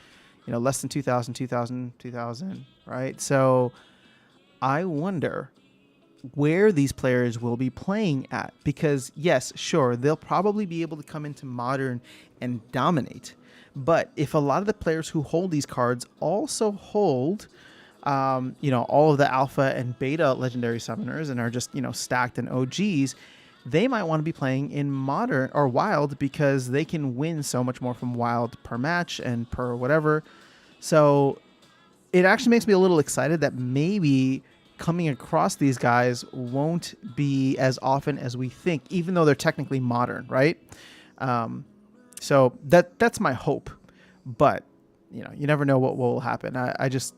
You know, less than 2,000, 2,000, 2,000. Right. So I wonder where these players will be playing at, because yes, sure, they'll probably be able to come into Modern and dominate, but if a lot of the players who hold these cards also hold all of the alpha and beta legendary summoners and are just stacked in OGs, they might want to be playing in Modern or Wild, because they can win so much more from Wild per match and per whatever. So it actually makes me a little excited that maybe coming across these guys won't be as often as we think, even though they're technically Modern, right? So that's my hope, but you never know what will happen. I just,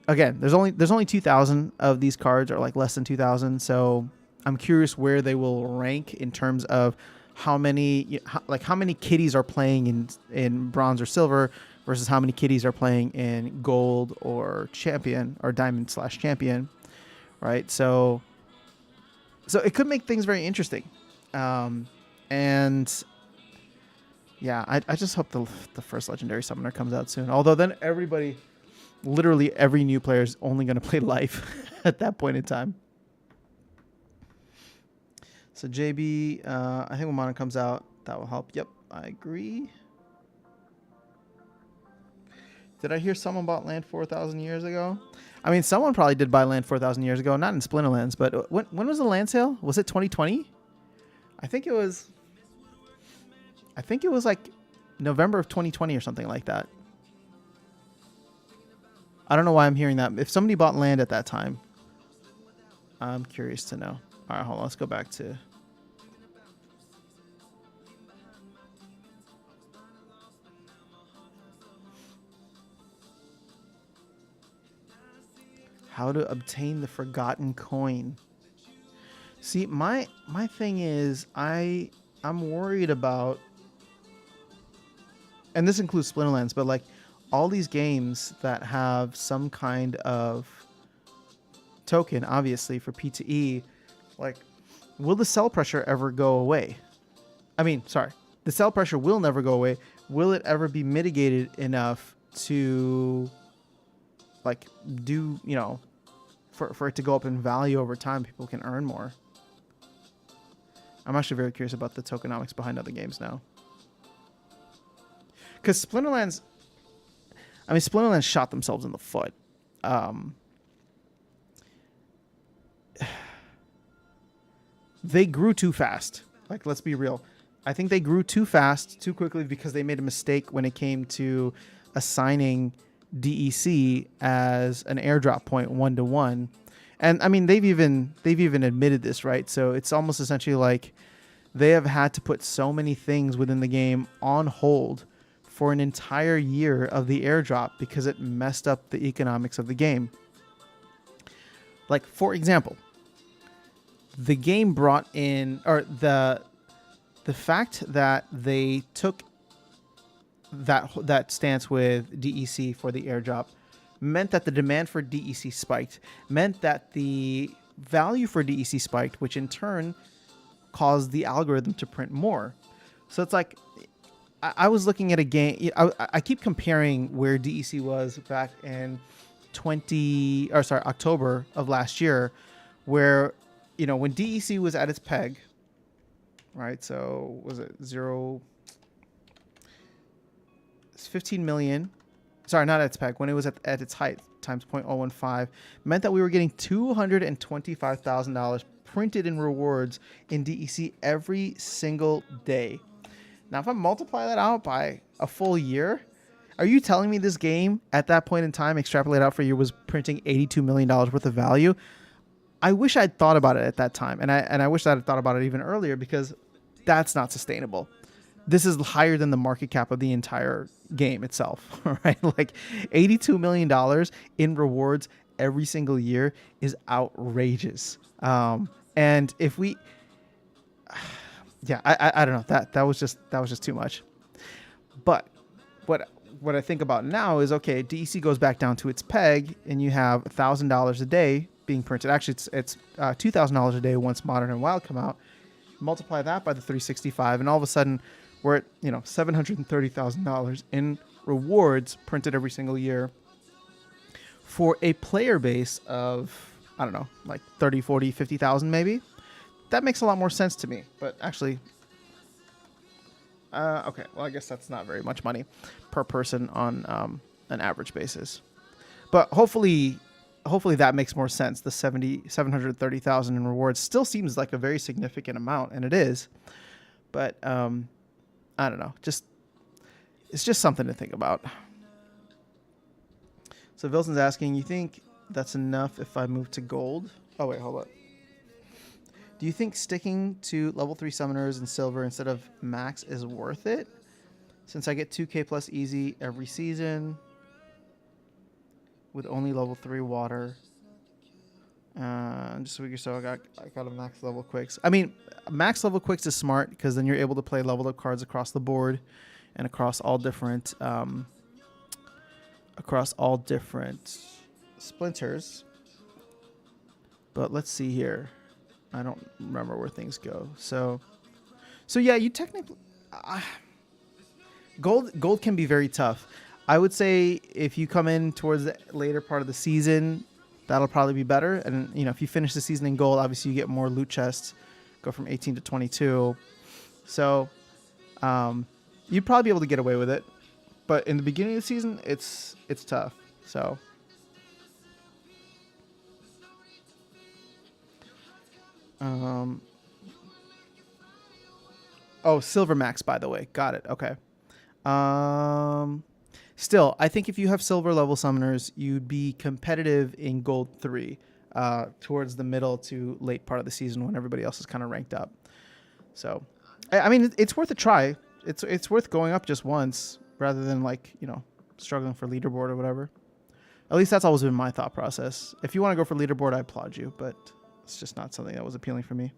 again, there's only 2,000 of these cards, or like less than 2,000. So I'm curious where they will rank in terms of how many kitties are playing in bronze or silver versus how many kitties are playing in gold or champion or diamond/champion, right? So it could make things very interesting. And yeah, I just hope the first legendary summoner comes out soon. Although then literally every new player is only going to play life at that point in time. So JB, I think when Modern comes out, that will help. Yep, I agree. Did I hear someone bought land 4,000 years ago? I mean, someone probably did buy land 4,000 years ago, not in Splinterlands, but when was the land sale? Was it 2020? I think it was like November of 2020 or something like that. I don't know why I'm hearing that. If somebody bought land at that time, I'm curious to know. All right, hold on. Let's go back to... how to obtain the forgotten coin. See, my thing is, I'm worried about, and this includes Splinterlands, but like all these games that have some kind of token, obviously for P2E, like, will the sell pressure ever go away? I mean, sorry, the sell pressure will never go away. Will it ever be mitigated enough to like do, for it to go up in value over time, people can earn more? I'm actually very curious about the tokenomics behind other games now. Because Splinterlands shot themselves in the foot. They grew too fast. Like, let's be real. I think they grew too fast, too quickly, because they made a mistake when it came to assigning DEC as an airdrop point 1-to-1. And I mean, they've even admitted this, right? So it's almost essentially like they have had to put so many things within the game on hold for an entire year of the airdrop because it messed up the economics of the game. Like, for example, the game brought in, or the fact that they took that stance with DEC for the airdrop meant that the demand for DEC spiked, meant that the value for DEC spiked, which in turn caused the algorithm to print more. So it's like, I was looking at a game, I keep comparing where DEC was back in October of last year, where, when DEC was at its peg, right? So was it 15 million? Sorry, not at its peg. When it was at its height, times 0.015, meant that we were getting $225,000 printed in rewards in DEC every single day. Now, if I multiply that out by a full year, are you telling me this game at that point in time, extrapolate out for a year, was printing $82 million worth of value? I wish I'd thought about it at that time, and I wish I'd thought about it even earlier, because that's not sustainable. This is higher than the market cap of the entire game itself, right? Like $82 million in rewards every single year is outrageous. And if we, yeah, I don't know, that was just too much. But what I think about now is, okay, DEC goes back down to its peg, and you have $1,000 a day being printed. Actually, it's $2,000 a day once Modern and Wild come out. Multiply that by the 365, and all of a sudden we're at $730,000 in rewards printed every single year for a player base of, I don't know, like 30, 40, 50,000 maybe. That makes a lot more sense to me. But actually, okay, well, I guess that's not very much money per person on an average basis. But hopefully that makes more sense. The 730,000 in rewards still seems like a very significant amount, and it is. But I don't know. It's just something to think about. So Wilson's asking, you think that's enough if I move to gold? Oh, wait, hold up. Do you think sticking to level 3 summoners and silver instead of max is worth it? Since I get 2k plus easy every season with only level 3 water. Just a week or so, I got a max level quicks. I mean, max level quicks is smart because then you're able to play leveled up cards across the board and across all different splinters. But let's see here. I don't remember where things go. So yeah, you technically gold can be very tough. I would say if you come in towards the later part of the season, that'll probably be better. And if you finish the season in gold, obviously you get more loot chests, go from 18 to 22. So you'd probably be able to get away with it. But in the beginning of the season, it's tough. So silver max, by the way. Got it. Okay. Still, I think if you have silver level summoners, you'd be competitive in gold 3 towards the middle to late part of the season when everybody else is kind of ranked up. So, I mean, it's worth a try. It's worth going up just once rather than struggling for leaderboard or whatever. At least that's always been my thought process. If you want to go for leaderboard, I applaud you, but it's just not something that was appealing for me.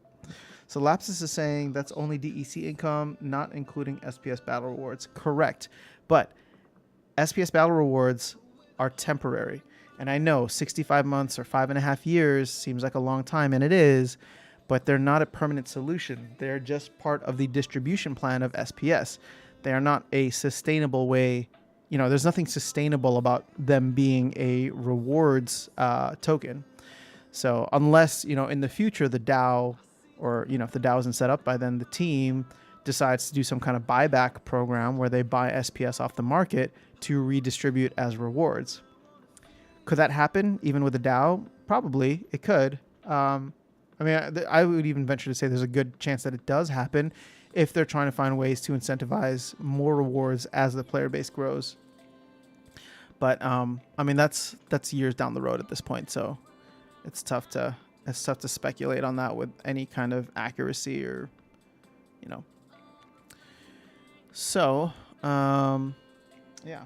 So Lapsus is saying that's only DEC income, not including SPS battle rewards. Correct. But SPS battle rewards are temporary. And I know 65 months or 5.5 years seems like a long time, and it is, but they're not a permanent solution. They're just part of the distribution plan of SPS. They are not a sustainable way. There's nothing sustainable about them being a rewards token. So unless, in the future, the DAO or, if the DAO isn't set up by then, the team decides to do some kind of buyback program where they buy SPS off the market to redistribute as rewards. Could that happen even with a DAO? Probably it could. I would even venture to say there's a good chance that it does happen if they're trying to find ways to incentivize more rewards as the player base grows. But that's years down the road at this point, so it's tough to speculate on that with any kind of accuracy or So yeah.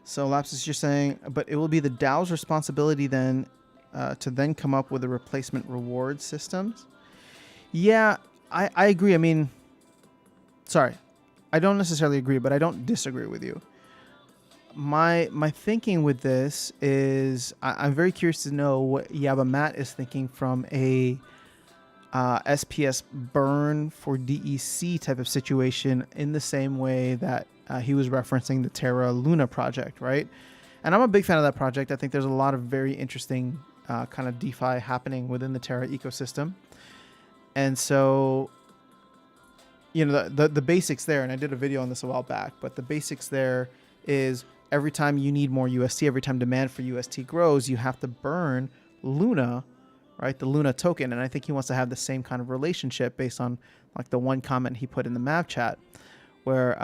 So Lapsus, you're saying, but it will be the DAO's responsibility then to then come up with a replacement reward systems. Yeah, I agree. I mean, sorry, I don't necessarily agree, but I don't disagree with you. My thinking with this is I'm very curious to know what Yaba Matt is thinking from a SPS burn for DEC type of situation, in the same way that he was referencing the Terra Luna project, right? And I'm a big fan of that project. I think there's a lot of very interesting kind of DeFi happening within the Terra ecosystem. And so, the basics there, and I did a video on this a while back, but the basics there is every time you need more UST, every time demand for UST grows, you have to burn Luna, right? The Luna token. And I think he wants to have the same kind of relationship based on the one comment he put in the Mav chat, where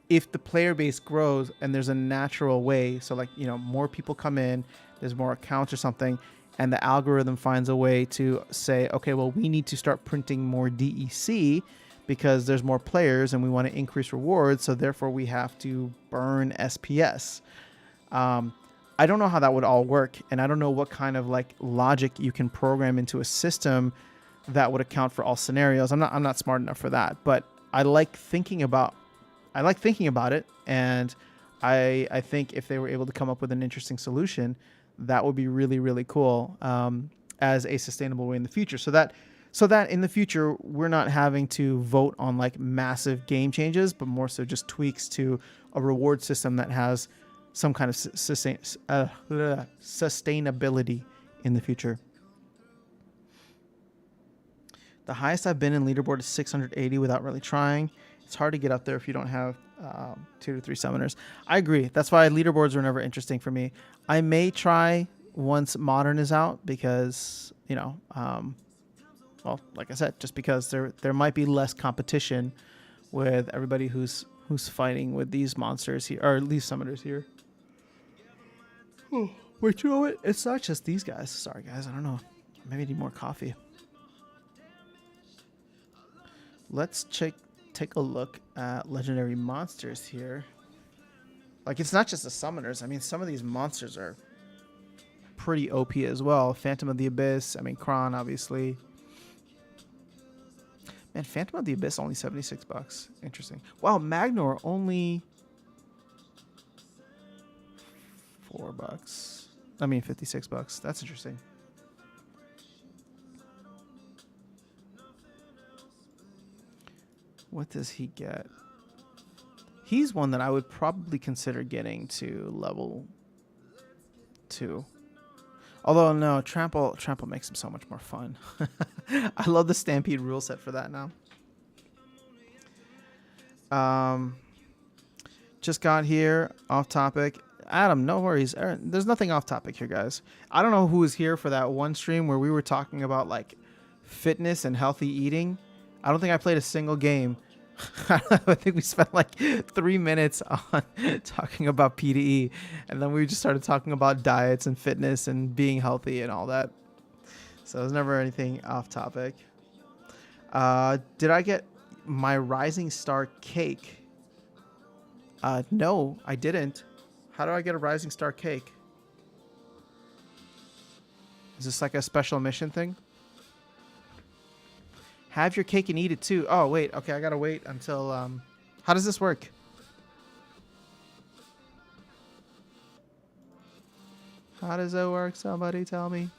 if the player base grows and there's a natural way, so more people come in, there's more accounts or something, and the algorithm finds a way to say, okay, well, we need to start printing more DEC because there's more players and we want to increase rewards, so therefore we have to burn SPS. I don't know how that would all work, and I don't know what kind of like logic you can program into a system that would account for all scenarios. I'm not smart enough for that, but I like thinking about it, and I think if they were able to come up with an interesting solution, that would be really, really cool as a sustainable way in the future. So that in the future, we're not having to vote on like massive game changes, but more so just tweaks to a reward system that has some kind of sustainability in the future. The highest I've been in leaderboard is 680 without really trying. It's hard to get up there if you don't have 2 to 3 summoners. I agree. That's why leaderboards were never interesting for me. I may try once Modern is out because, you know, well, like I said, just because there might be less competition with everybody who's fighting with these monsters here, or these summoners here. Oh, wait, you know what? It's not just these guys. Sorry, guys. I don't know. Maybe I need more coffee. Let's take a look at legendary monsters here. Like, it's not just the summoners. I mean, some of these monsters are pretty OP as well. Phantom of the Abyss. I mean, Kron, obviously. Man, Phantom of the Abyss only $76. Interesting. Wow, Magnor only $4. I mean, $56. That's interesting. What does he get? He's one that I would probably consider getting to level 2. Although, no, Trample makes him so much more fun. I love the Stampede rule set for that now. Just got here, off topic. Adam, no worries. Aaron, there's nothing off topic here, guys. I don't know who was here for that one stream where we were talking about like fitness and healthy eating. I don't think I played a single game. I think we spent like 3 minutes on talking about PDE, and then we just started talking about diets and fitness and being healthy and all that. So there's never anything off topic. Did I get my Rising Star cake? No, I didn't. How do I get a Rising Star cake? Is this like a special mission thing? Have your cake and eat it too. Oh, wait. Okay, I gotta wait until... how does this work? How does it work? Somebody tell me.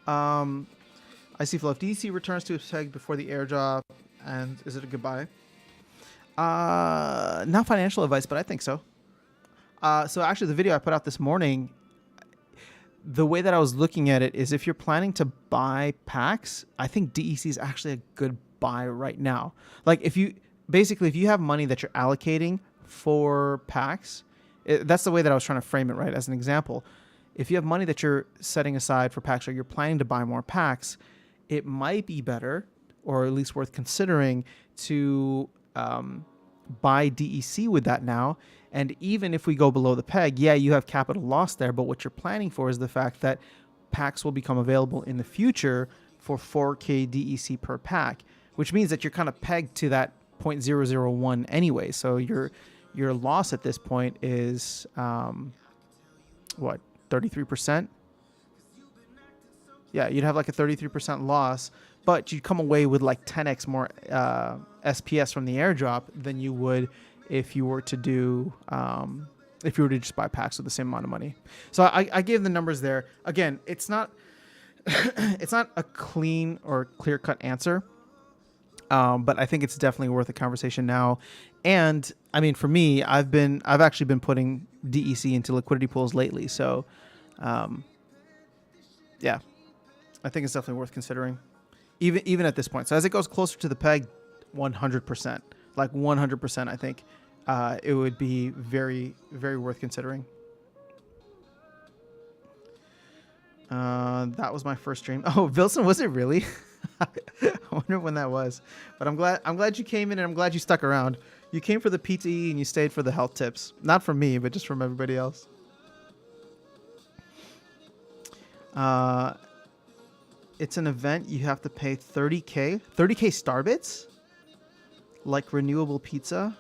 I see Fluff. DC returns to its peg before the airdrop. And is it a goodbye? Not financial advice, but I think so. So actually, the video I put out this morning... The way that I was looking at it is if you're planning to buy packs, I think DEC is actually a good buy right now. Like if you have money that you're allocating for packs, that's the way that I was trying to frame it, right? As an example, if you have money that you're setting aside for packs or you're planning to buy more packs, it might be better, or at least worth considering, to buy DEC with that now. And even if we go below the peg, yeah, you have capital loss there, but what you're planning for is the fact that packs will become available in the future for 4K DEC per pack, which means that you're kind of pegged to that 0.001 anyway. So your loss at this point is, what, 33%? Yeah, you'd have like a 33% loss, but you'd come away with like 10x more SPS from the airdrop than you would if you were to do, if you were to just buy packs with the same amount of money. So I gave the numbers there. Again, it's not, it's not a clean or clear-cut answer, but I think it's definitely worth a conversation now. And I mean, for me, I've actually been putting DEC into liquidity pools lately. So, yeah, I think it's definitely worth considering, even at this point. So as it goes closer to the peg, 100%. Like 100%, I think it would be very, very worth considering. That was my first stream. Oh, Vilson, was it really? I wonder when that was. But I'm glad you came in, and I'm glad you stuck around. You came for the PTE and you stayed for the health tips. Not from me, but just from everybody else. It's an event. You have to pay 30K. 30K Starbits? Like renewable pizza.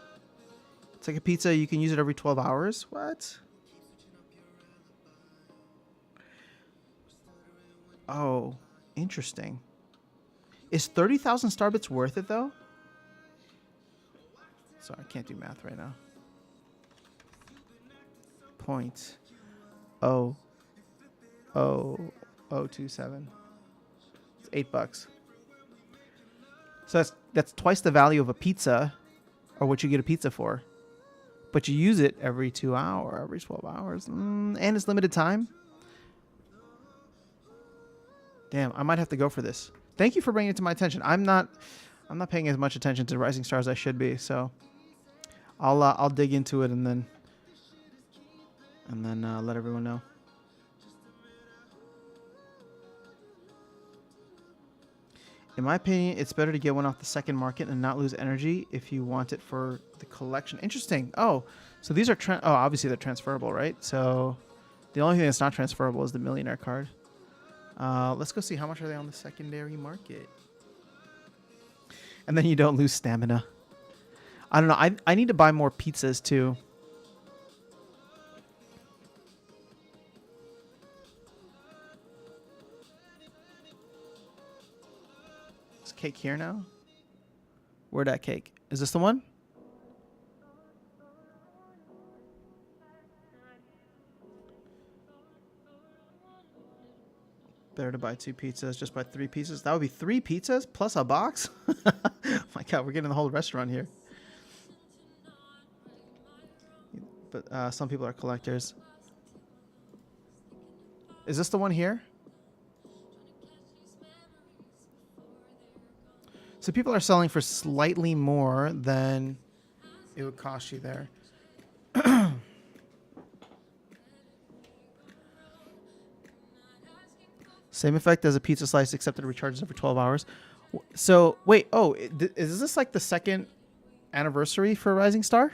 It's like a pizza. You can use it every 12 hours. What? Oh, interesting. Is 30,000 Starbits worth it though? Sorry, I can't do math right now. 0.00027. It's $8. So that's twice the value of a pizza, or what you get a pizza for. But you use it every 2 hours, every 12 hours, and it's limited time. Damn, I might have to go for this. Thank you for bringing it to my attention. I'm not paying as much attention to Rising Star as I should be. So I'll dig into it and then let everyone know. In my opinion, it's better to get one off the second market and not lose energy if you want it for the collection. Interesting. Oh, so these are obviously they're transferable, right? So the only thing that's not transferable is the millionaire card. Let's go see how much are they on the secondary market. And then you don't lose stamina. I don't know. I need to buy more pizzas too. Is cake here now? Where'd that cake? Is this the one? Better to buy 2 pizzas, just buy 3 pizzas. That would be 3 pizzas plus a box? Oh my God, we're getting the whole restaurant here. But some people are collectors. Is this the one here? So people are selling for slightly more than it would cost you there. Same effect as a pizza slice, except it recharges every 12 hours. So, wait, is this like the second anniversary for Rising Star?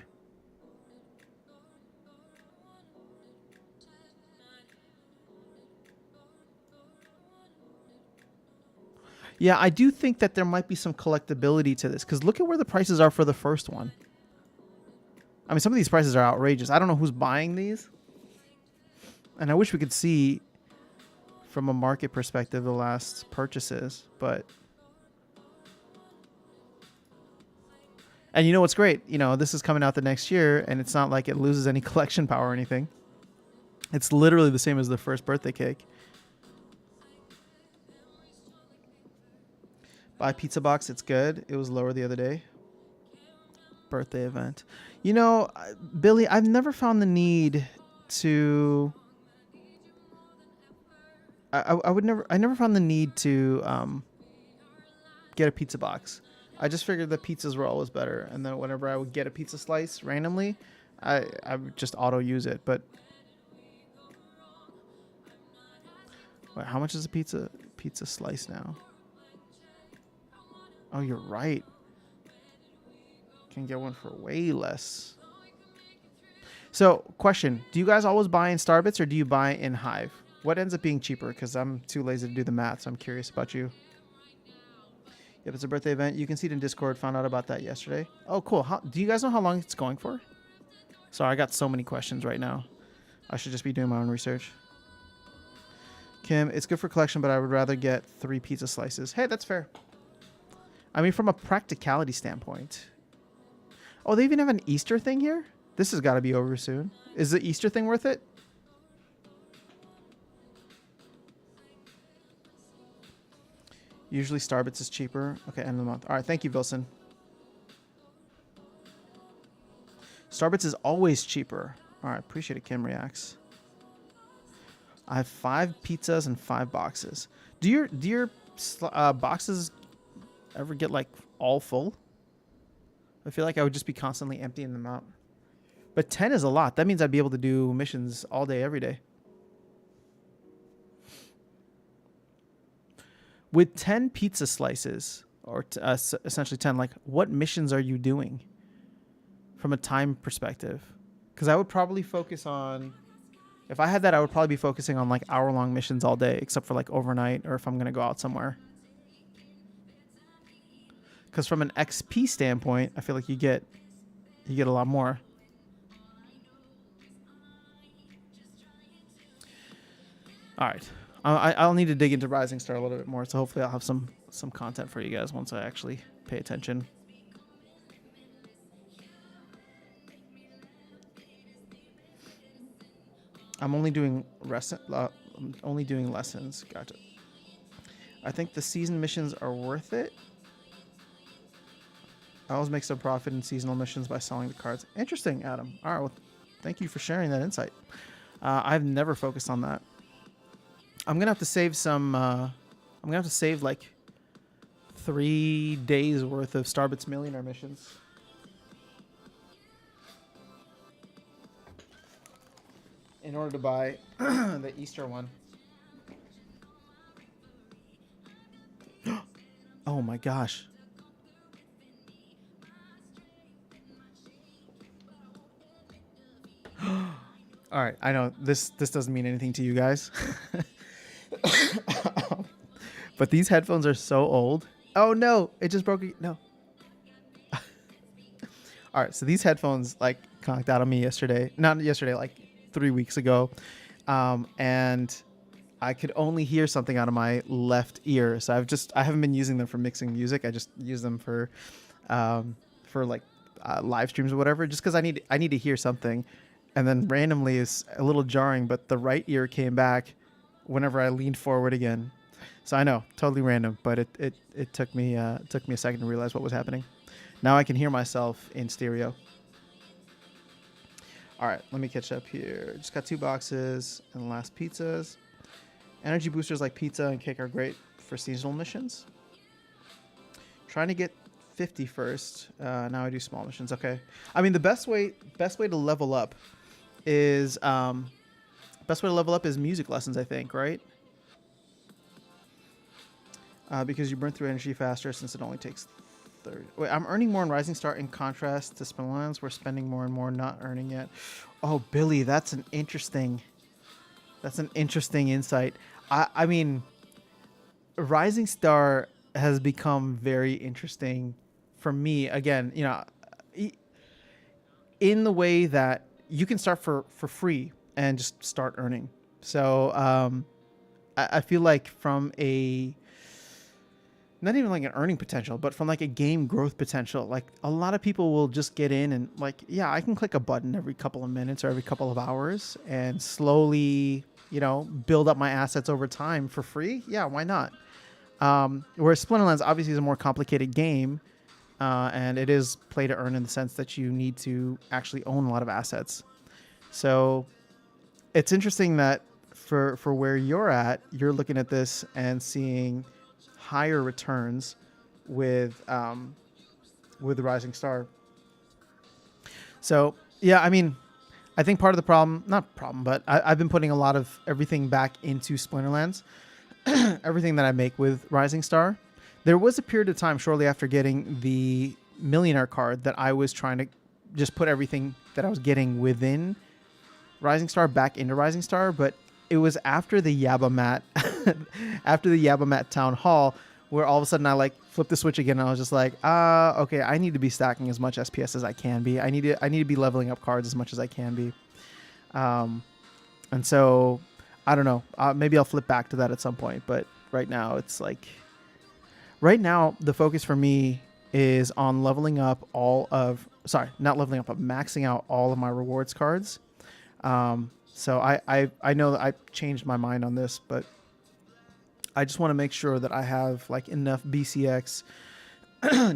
Yeah, I do think that there might be some collectability to this, because look at where the prices are for the first one. I mean, some of these prices are outrageous. I don't know who's buying these. And I wish we could see, from a market perspective, the last purchases, but... And you know what's great? You know, this is coming out the next year, and it's not like it loses any collection power or anything. It's literally the same as the first birthday cake. Buy pizza box, it's good. It was lower the other day. Birthday event. You know, Billy, I've never found the need to... I never found the need to get a pizza box. I just figured that pizzas were always better, and then whenever I would get a pizza slice randomly, I would just auto use it. But wait, how much is a pizza slice now? Oh, you're right. Can get one for way less. So, question: do you guys always buy in Starbits or do you buy in Hive? What ends up being cheaper? Because I'm too lazy to do the math, so I'm curious about you. Yep, it's a birthday event. You can see it in Discord. Found out about that yesterday. Oh, cool. Do you guys know how long it's going for? Sorry, I got so many questions right now. I should just be doing my own research. Kim, it's good for collection, but I would rather get 3 pizza slices. Hey, that's fair. I mean, from a practicality standpoint. Oh, they even have an Easter thing here? This has got to be over soon. Is the Easter thing worth it? Usually Starbits is cheaper. Okay, end of the month. All right, thank you, Wilson. Starbits is always cheaper. All right, appreciate it, Kim Reacts. I have 5 pizzas and 5 boxes. Do your boxes ever get like all full? I feel like I would just be constantly emptying them out. But 10 is a lot. That means I'd be able to do missions all day, every day. With 10 pizza slices, or essentially 10, like, what missions are you doing from a time perspective? Because I would probably focus on... If I had that, I would probably be focusing on, like, hour-long missions all day, except for, like, overnight, or if I'm going to go out somewhere. Because from an XP standpoint, I feel like you get a lot more. All right. I'll need to dig into Rising Star a little bit more, so hopefully I'll have some content for you guys once I actually pay attention. I'm only doing lessons. Gotcha. I think the season missions are worth it. I always make some profit in seasonal missions by selling the cards. Interesting, Adam. All right, well, thank you for sharing that insight. I've never focused on that. I'm gonna have to save some. I'm gonna have to save like 3 days worth of Starbits Millionaire missions. In order to buy the Easter one. Oh my gosh. All right, I know this doesn't mean anything to you guys. But these headphones are so old. Oh no, it just broke. No. All right, so these headphones like conked out on me yesterday. Not yesterday, like 3 weeks ago. And I could only hear something out of my left ear. So I haven't been using them for mixing music. I just use them for like live streams or whatever, just because I need to hear something. And then randomly it's a little jarring, but the right ear came back whenever I leaned forward again. So I know, totally random, but it took me a second to realize what was happening. Now I can hear myself in stereo. All right, let me catch up here. Just got 2 boxes and last pizzas. Energy boosters like pizza and cake are great for seasonal missions. Trying to get 50 first. Now I do small missions. Okay. I mean, the best way to level up is music lessons, I think, right? Because you burn through energy faster since it only takes 30. Wait, I'm earning more in Rising Star in contrast to Spinlands. We're spending more and more, not earning yet. Oh, Billy, that's an interesting insight. I mean, Rising Star has become very interesting for me. Again, you know, in the way that you can start for free and just start earning. So I feel like from a, not even like an earning potential, but from like a game growth potential, like a lot of people will just get in and like, yeah, I can click a button every couple of minutes or every couple of hours and slowly, you know, build up my assets over time for free. Yeah, why not? Whereas Splinterlands obviously is a more complicated game, and it is play to earn in the sense that you need to actually own a lot of assets. So it's interesting that for where you're at, you're looking at this and seeing higher returns with Rising Star. So yeah, I mean, I think part of the problem, not problem, but I've been putting a lot of everything back into Splinterlands. Everything that I make with Rising Star. There was a period of time shortly after getting the Millionaire card that I was trying to just put everything that I was getting within Rising Star back into Rising Star, but it was after the Yabamat Town Hall where all of a sudden I like flipped the switch again and I was just like, okay, I need to be stacking as much SPS as I can be. I need to be leveling up cards as much as I can be. And so I don't know. Maybe I'll flip back to that at some point, but right now it's like, right now the focus for me is on leveling up not leveling up, but maxing out all of my rewards cards. So I know that I changed my mind on this, but I just want to make sure that I have like enough BCX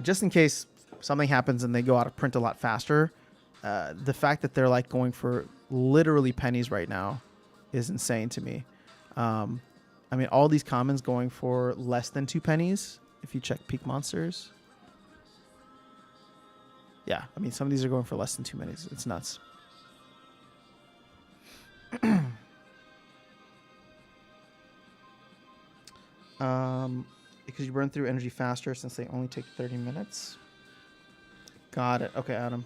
just in case something happens and they go out of print a lot faster. The fact that they're like going for literally pennies right now is insane to me. I mean, all these commons going for less than 2 pennies. If you check Peak Monsters. Yeah, I mean, some of these are going for less than 2 pennies. It's nuts. Because you burn through energy faster since they only take 30 minutes. Got it. Okay, Adam.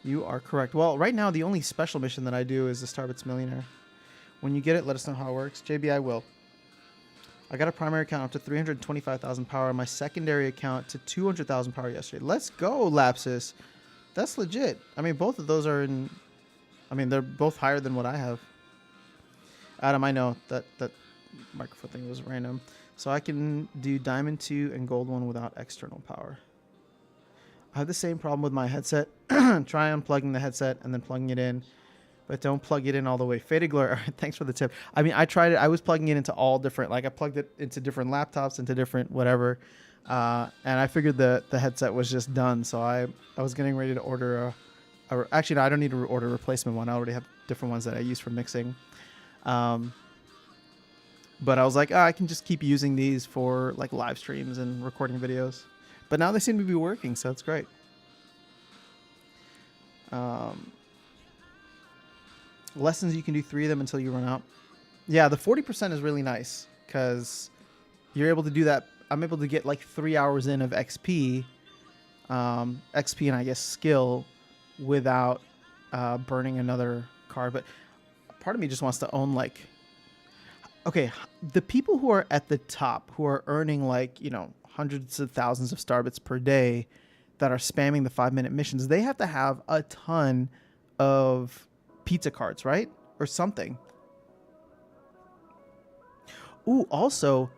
You are correct. Well, right now, the only special mission that I do is the Starbits Millionaire. When you get it, let us know how it works. JB, I will. I got a primary account up to 325,000 power. My secondary account to 200,000 power yesterday. Let's go, Lapsus. That's legit. I mean, both of those are in... I mean, they're both higher than what I have. Adam, I know that microphone thing was random. So I can do diamond 2 and gold 1 without external power. I have the same problem with my headset. Try unplugging the headset and then plugging it in, but don't plug it in all the way. Faded Glory, thanks for the tip. I mean, I tried it. I was plugging it into all different, like I plugged it into different laptops, into different whatever, and I figured the headset was just done. So I was getting ready to order actually, no, I don't need to order a replacement one. I already have different ones that I use for mixing. But I was like, I can just keep using these for like live streams and recording videos. But now they seem to be working, so it's great. Lessons, you can do 3 of them until you run out. Yeah, the 40% is really nice because you're able to do that. I'm able to get like 3 hours in of XP, XP and I guess skill without burning another card. But part of me just wants to own like, okay, the people who are at the top, who are earning like, you know, hundreds of thousands of Starbits per day that are spamming the 5-minute missions, they have to have a ton of pizza cards, right? Or something. Ooh, also,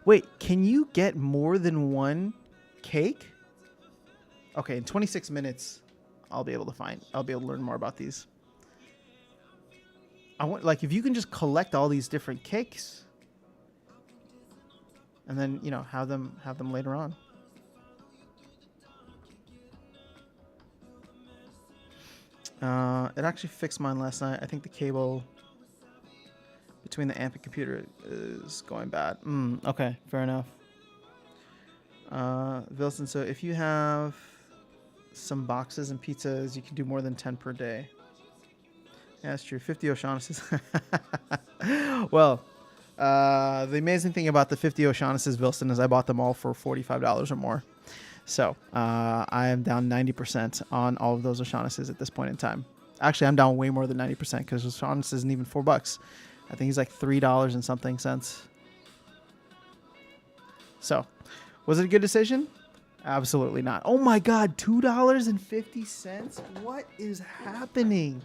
wait, can you get more than one cake? Okay, in 26 minutes, I'll be able to learn more about these. I want, like, if you can just collect all these different cakes and then, you know, have them later on. It actually fixed mine last night. I think the cable between the amp and computer is going bad. Okay, fair enough. Wilson, so if you have some boxes and pizzas, you can do more than 10 per day. Yeah, that's true. 50 O'Shaughnessy's. Well, the amazing thing about the 50 O'Shaughnessy's, Wilson, is I bought them all for $45 or more. So I am down 90% on all of those O'Shaughnessy's at this point in time. Actually, I'm down way more than 90% because O'Shaughnessy isn't even $4. I think he's like $3 and something cents. So, was it a good decision? Absolutely not. Oh my God, $2.50? What is happening?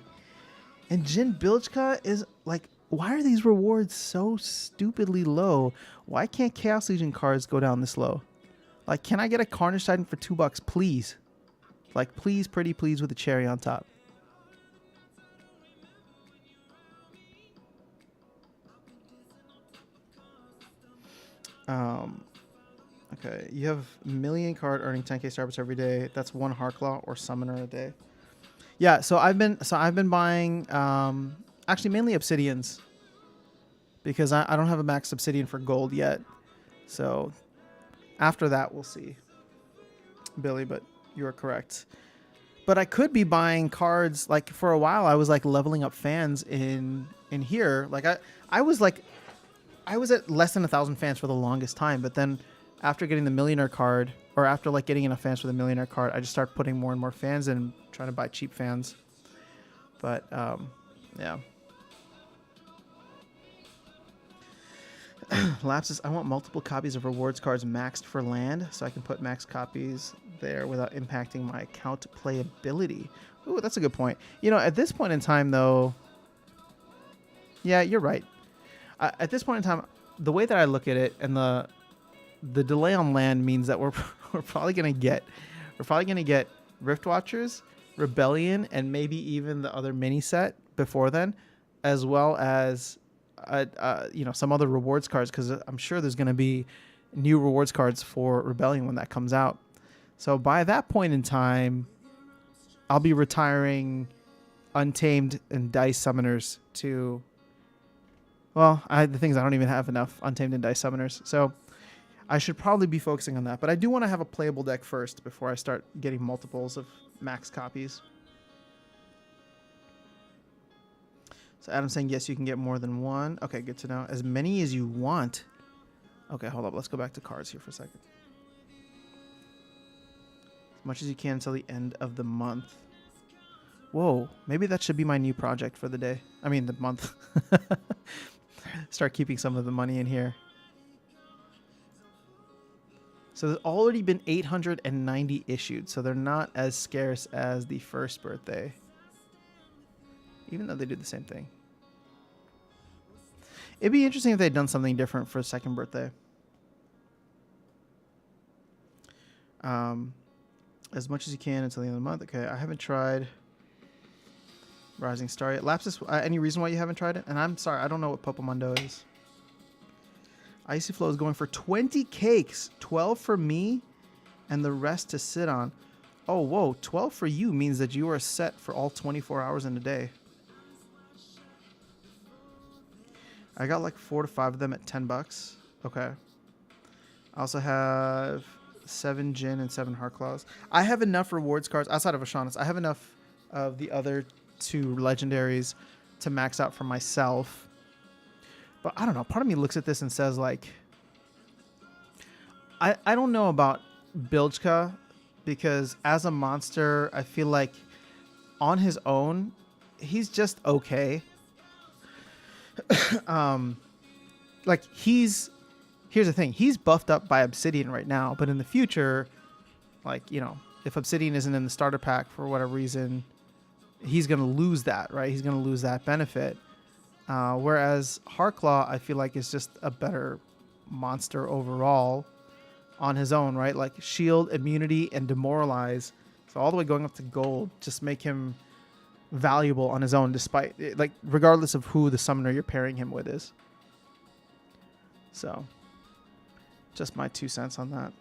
And Jin Bilchka is like, why are these rewards so stupidly low? Why can't Chaos Legion cards go down this low? Like, can I get a Carnage Titan for $2, please? Like, please, pretty please, with a cherry on top. Okay, you have million card earning 10k Starbits every day. That's one Harklaw or Summoner a day. Yeah, so I've been buying actually mainly Obsidians because I don't have a max Obsidian for gold yet. So after that we'll see, Billy, but you are correct. But I could be buying cards. Like for a while I was like leveling up fans in here. Like I was at less than 1,000 fans for the longest time, but then after getting the millionaire card, or after like getting enough fans for the millionaire card, I just started putting more and more fans in, trying to buy cheap fans. But yeah. Lapses, I want multiple copies of rewards cards maxed for land so I can put max copies there without impacting my account playability. Ooh, that's a good point. You know, at this point in time though, yeah, you're right. At this point in time, the way that I look at it, and the delay on land means that we're probably gonna get Rift Watchers, Rebellion, and maybe even the other mini set before then, as well as you know, some other rewards cards, because I'm sure there's gonna be new rewards cards for Rebellion when that comes out. So by that point in time, I'll be retiring Untamed and Dice Summoners to. Well, the thing is, I don't even have enough Untamed and Dice Summoners, so I should probably be focusing on that. But I do want to have a playable deck first before I start getting multiples of max copies. So Adam's saying, yes, you can get more than one. Okay, good to know. As many as you want. Okay, hold up. Let's go back to cards here for a second. As much as you can until the end of the month. Whoa, maybe that should be my new project for the day. I mean, the month. Start keeping some of the money in here. So there's already been 890 issued, so they're not as scarce as the first birthday, even though they do the same thing. It'd be interesting if they'd done something different for his second birthday. As much as you can until the end of the month. Okay, I haven't tried Rising Star yet. Lapsus, any reason why you haven't tried it? And I'm sorry, I don't know what Popomundo is. Icy Flow is going for 20 cakes. 12 for me and the rest to sit on. Oh, whoa. 12 for you means that you are set for all 24 hours in a day. I got like 4 to 5 of them at $10. Okay. I also have 7 Jin and 7 Heart Claws. I have enough rewards cards outside of Ashanis. I have enough of the other 2 legendaries to max out for myself. But I don't know. Part of me looks at this and says, like, I don't know about Biljka, because as a monster, I feel like on his own, he's just okay. Like, here's the thing. He's buffed up by Obsidian right now, but in the future, like, you know, if Obsidian isn't in the starter pack for whatever reason, he's going to lose that, right? He's going to lose that benefit. Whereas Heartclaw, I feel like, is just a better monster overall on his own, right? Like shield, immunity, and demoralize. So all the way going up to gold, just make him valuable on his own, despite, like, regardless of who the summoner you're pairing him with is. So, just my 2 cents on that.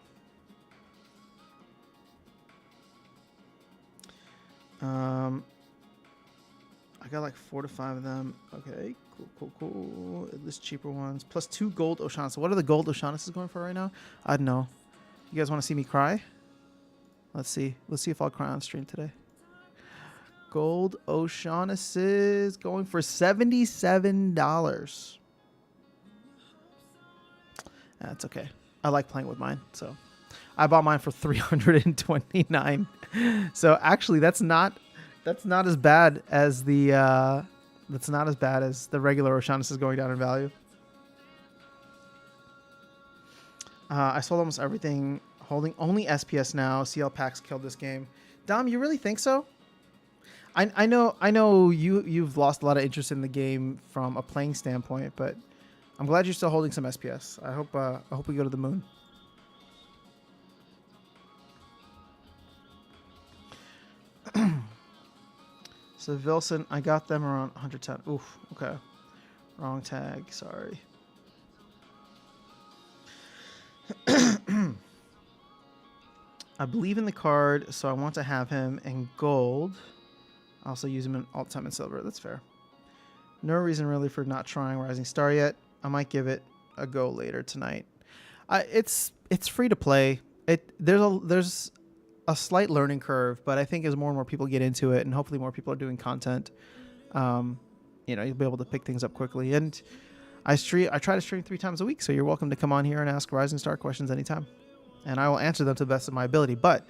I got like 4 to 5 of them. Okay, cool. This cheaper ones. Plus 2 gold Oshana. So what are the gold Oshanas going for right now? I don't know. You guys want to see me cry? Let's see. Let's see if I'll cry on stream today. Gold O'Shaughnessy going for $77. That's okay. I like playing with mine, so I bought mine for $329. So actually, that's not as bad as the regular O'Shaughnessy going down in value. I sold almost everything, holding only SPS now. CL packs killed this game. Dom, you really think so? I know you've lost a lot of interest in the game from a playing standpoint, but I'm glad you're still holding some SPS. I hope we go to the moon. So Vilson, I got them around 110. Oof, okay. Wrong tag, sorry. I believe in the card, so I want to have him in gold. I also use him in all time in silver. That's fair. No reason really for not trying Rising Star yet. I might give it a go later tonight. It's free to play. There's a slight learning curve, but I think as more and more people get into it, and hopefully more people are doing content, you'll be able to pick things up quickly. And I try to stream 3 times a week, so you're welcome to come on here and ask Rising Star questions anytime, and I will answer them to the best of my ability. But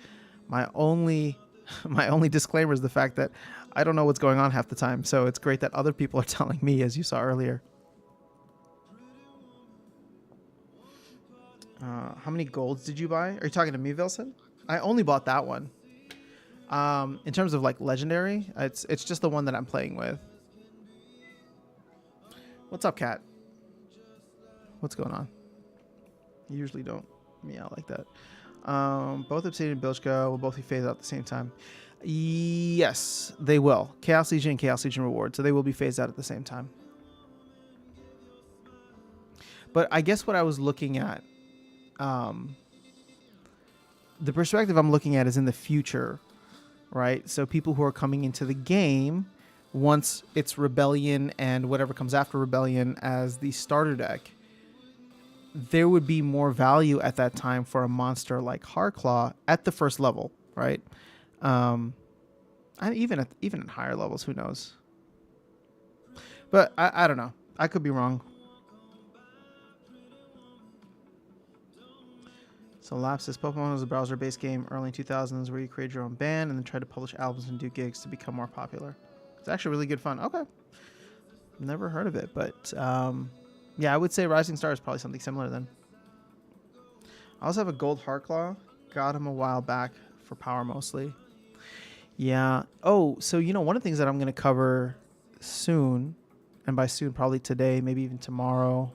my only disclaimer is the fact that I don't know what's going on half the time, so it's great that other people are telling me, as you saw earlier. How many golds did you buy? Are you talking to me, Vilson? I only bought that one. In terms of like legendary, it's just the one that I'm playing with. What's up, cat? What's going on? You usually don't meow like that. Both Obsidian and Biljka will both be phased out at the same time. Yes, they will. Chaos Legion and Chaos Legion Reward, so they will be phased out at the same time. But I guess what I was looking at, the perspective I'm looking at is in the future, right? So people who are coming into the game, once it's Rebellion and whatever comes after Rebellion as the starter deck, there would be more value at that time for a monster like Heartclaw at the first level, right? And even at higher levels, who knows? But I don't know. I could be wrong. So Lapsus, Pokemon was a browser-based game early 2000s where you create your own band and then try to publish albums and do gigs to become more popular. It's actually really good fun. Okay. Never heard of it, but yeah, I would say Rising Star is probably something similar then. I also have a gold Heartclaw. Got him a while back for power mostly. Yeah. Oh, so one of the things that I'm going to cover soon and by soon probably today, maybe even tomorrow,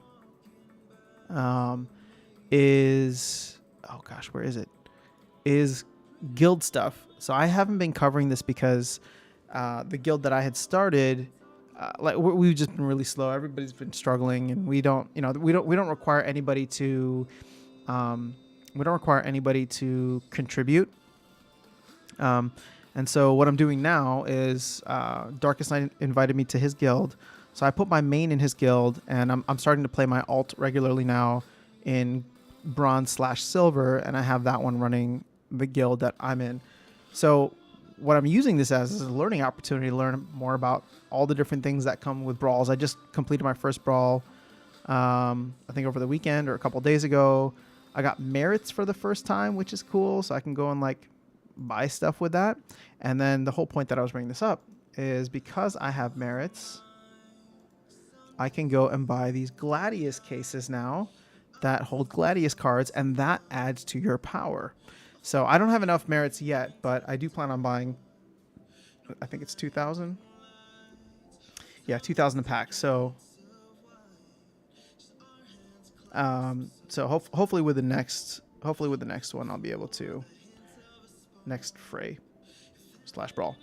is, oh gosh, where is it? Is guild stuff. So I haven't been covering this because the guild that I had started, we've just been really slow. Everybody's been struggling, and we don't require anybody to contribute. And so what I'm doing now is Darkest Night invited me to his guild. So I put my main in his guild, and I'm starting to play my alt regularly now in bronze/silver, and I have that one running the guild that I'm in. So what I'm using this as is a learning opportunity to learn more about all the different things that come with brawls. I just completed my first brawl, I think over the weekend or a couple days ago. I got merits for the first time, which is cool. So I can go and like buy stuff with that. And then the whole point that I was bringing this up is because I have merits, I can go and buy these Gladius cases now that hold Gladius cards, and that adds to your power. So I don't have enough merits yet, but I do plan on buying, I think it's 2,000. Yeah, 2,000 a pack. So hopefully with the next one, I'll be able to, next fray / brawl.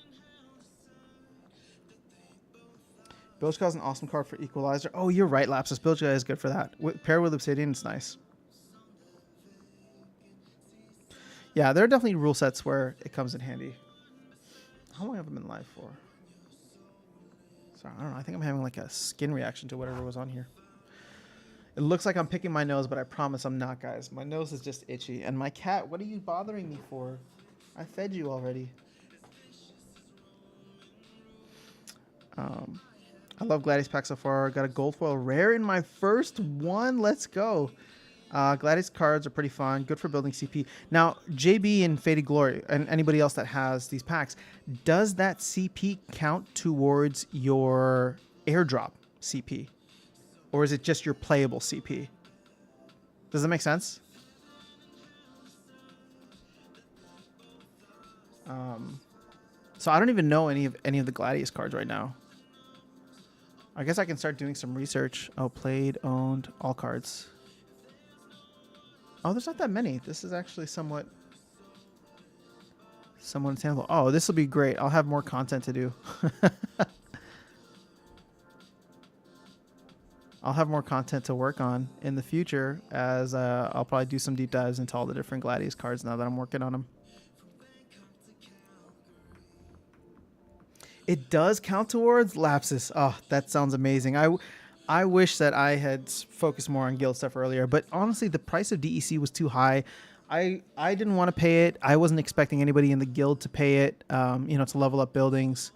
Bilgeka is an awesome card for Equalizer. Oh, you're right, Lapsus. Bilgeka is good for that. Paired with Obsidian, it's nice. Yeah, there are definitely rule sets where it comes in handy. How long have I been live for? Sorry, I don't know. I think I'm having like a skin reaction to whatever was on here. It looks like I'm picking my nose, but I promise I'm not, guys. My nose is just itchy. And my cat, what are you bothering me for? I fed you already. I love Gladius pack so far. Got a gold foil rare in my first one. Let's go. Gladius cards are pretty fun. Good for building CP. Now, JB and Faded Glory and anybody else that has these packs, does that CP count towards your airdrop CP? Or is it just your playable CP? Does that make sense? So I don't even know any of the Gladius cards right now. I guess I can start doing some research. Oh, played, owned, all cards. Oh, there's not that many. This is actually somewhat attainable. Oh, this will be great. I'll have more content to do. I'll have more content to work on in the future as I'll probably do some deep dives into all the different Gladius cards now that I'm working on them. It does count towards Lapsus. Oh, that sounds amazing. I wish that I had focused more on guild stuff earlier, but honestly, the price of DEC was too high. I didn't want to pay it. I wasn't expecting anybody in the guild to pay it, to level up buildings.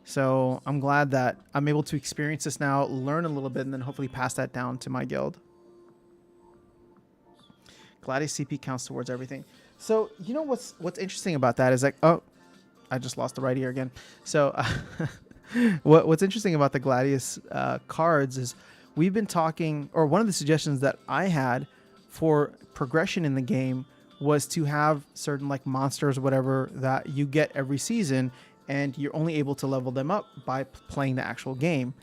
So I'm glad that I'm able to experience this now, learn a little bit, and then hopefully pass that down to my guild. Gladius CP counts towards everything. So you know what's interesting about that is like, oh, I just lost the right ear again. So what's interesting about the Gladius cards is we've been talking, or one of the suggestions that I had for progression in the game was to have certain like monsters or whatever that you get every season, and you're only able to level them up by playing the actual game.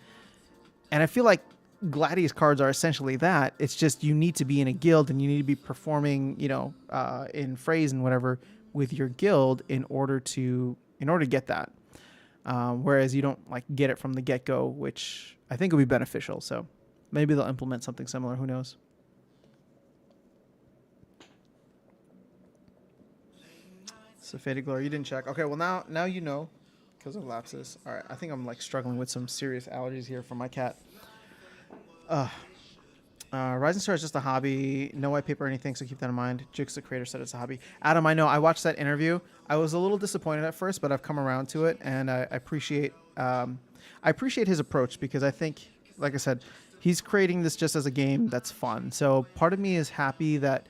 And I feel like Gladius cards are essentially that. It's just you need to be in a guild and you need to be performing, in phrase and whatever with your guild in order to get that. Whereas you don't like get it from the get-go, which I think would be beneficial. So maybe they'll implement something similar. Who knows? So Faded Glory, you didn't check. Okay, well now you know because of Lapsus. All right, I think I'm like struggling with some serious allergies here from my cat. Rising Star is just a hobby, no white paper or anything, so keep that in mind. Jukes, the creator, said it's a hobby. Adam, I know. I watched that interview. I was a little disappointed at first, but I've come around to it, and I appreciate his approach because I think, like I said, he's creating this just as a game that's fun. So part of me is happy that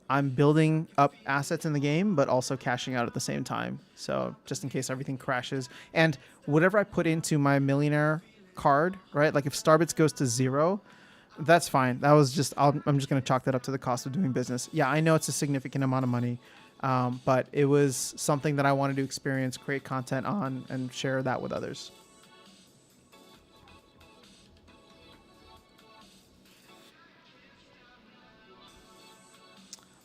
I'm building up assets in the game, but also cashing out at the same time. So just in case everything crashes. And whatever I put into my millionaire card, right? Like if Starbits goes to 0, that's fine. That was just, I'm just going to chalk that up to the cost of doing business. Yeah, I know it's a significant amount of money, but it was something that I wanted to experience, create content on, and share that with others.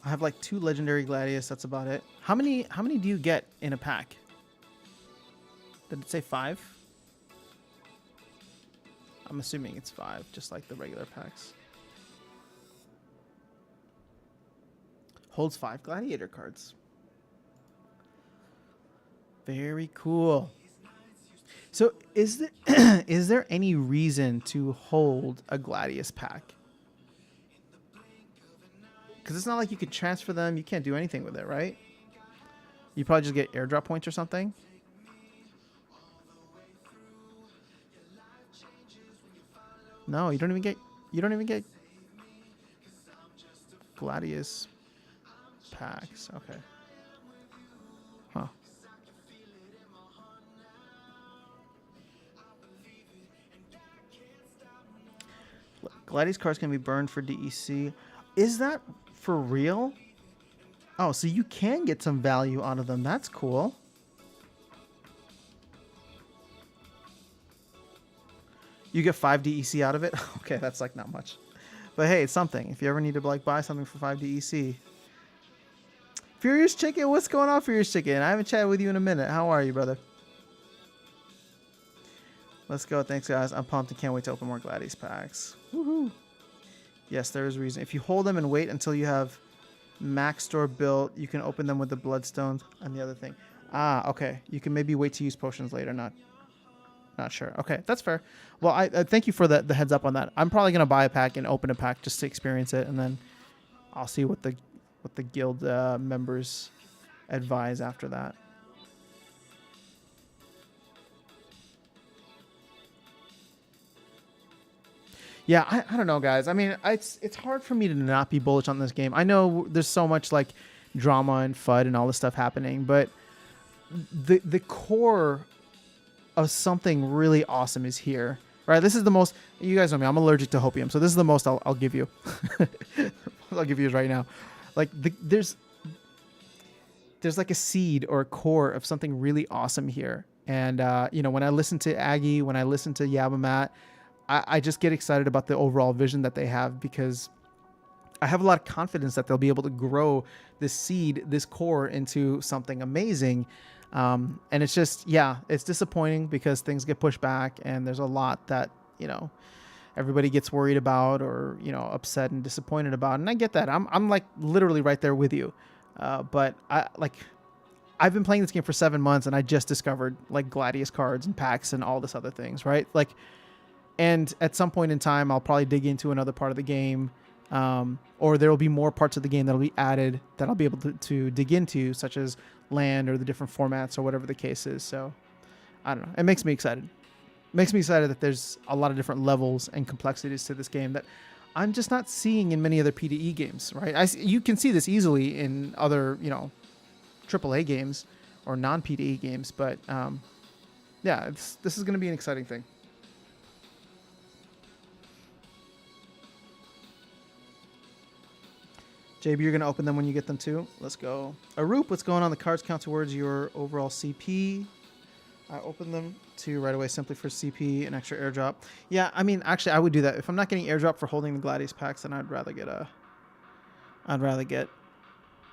I have like 2 legendary Gladius. That's about it. How many do you get in a pack? Did it say 5? I'm assuming it's 5, just like the regular packs. Holds 5 gladiator cards. Very cool. So is there is there any reason to hold a Gladius pack? Because it's not like you could transfer them. You can't do anything with it, right? You probably just get airdrop points or something. No, you don't even get Gladius packs. Okay. Huh. Gladius cards can be burned for DEC. Is that for real? Oh, so you can get some value out of them. That's cool. You get 5 DEC out of it? Okay, that's like not much. But hey, it's something. If you ever need to like buy something for 5 DEC. Furious Chicken, what's going on, Furious Chicken? I haven't chatted with you in a minute. How are you, brother? Let's go. Thanks, guys. I'm pumped and can't wait to open more Gladius packs. Woohoo. Yes, there is a reason. If you hold them and wait until you have max store built, you can open them with the bloodstones and the other thing. Ah, okay. You can maybe wait to use potions later. Not sure. Okay, that's fair. Well, I thank you for the heads up on that. I'm probably gonna buy a pack and open a pack just to experience it, and then I'll see what the guild members advise after that. Yeah, I don't know, guys. I mean, it's hard for me to not be bullish on this game. I know there's so much like drama and FUD and all this stuff happening, but the core of something really awesome is here, right? This is the most. You guys know me. I'm allergic to hopium, so this is the most I'll give you. I'll give you right now. Like there's like a seed or a core of something really awesome here, and when I listen to Aggie, when I listen to Yabamat, I just get excited about the overall vision that they have, because I have a lot of confidence that they'll be able to grow this seed, this core, into something amazing. And it's just, yeah, it's disappointing because things get pushed back and there's a lot that, everybody gets worried about or, upset and disappointed about. And I get that. I'm like literally right there with you. But I've been playing this game for 7 months and I just discovered like Gladius cards and packs and all this other things, right? Like, and at some point in time, I'll probably dig into another part of the game, or there will be more parts of the game that will be added that I'll be able to dig into, such as land or the different formats or whatever the case is. So I don't know. It makes me excited. It makes me excited that there's a lot of different levels and complexities to this game that I'm just not seeing in many other PvE games, right? You can see this easily in other, AAA games or non-PvE games, but yeah, this is going to be an exciting thing. JB, you're going to open them when you get them too. Let's go. Arup, what's going on? The cards count towards your overall CP. I open them too right away simply for CP and extra airdrop. Yeah, I mean, actually, I would do that. If I'm not getting airdrop for holding the Gladius packs, then I'd rather get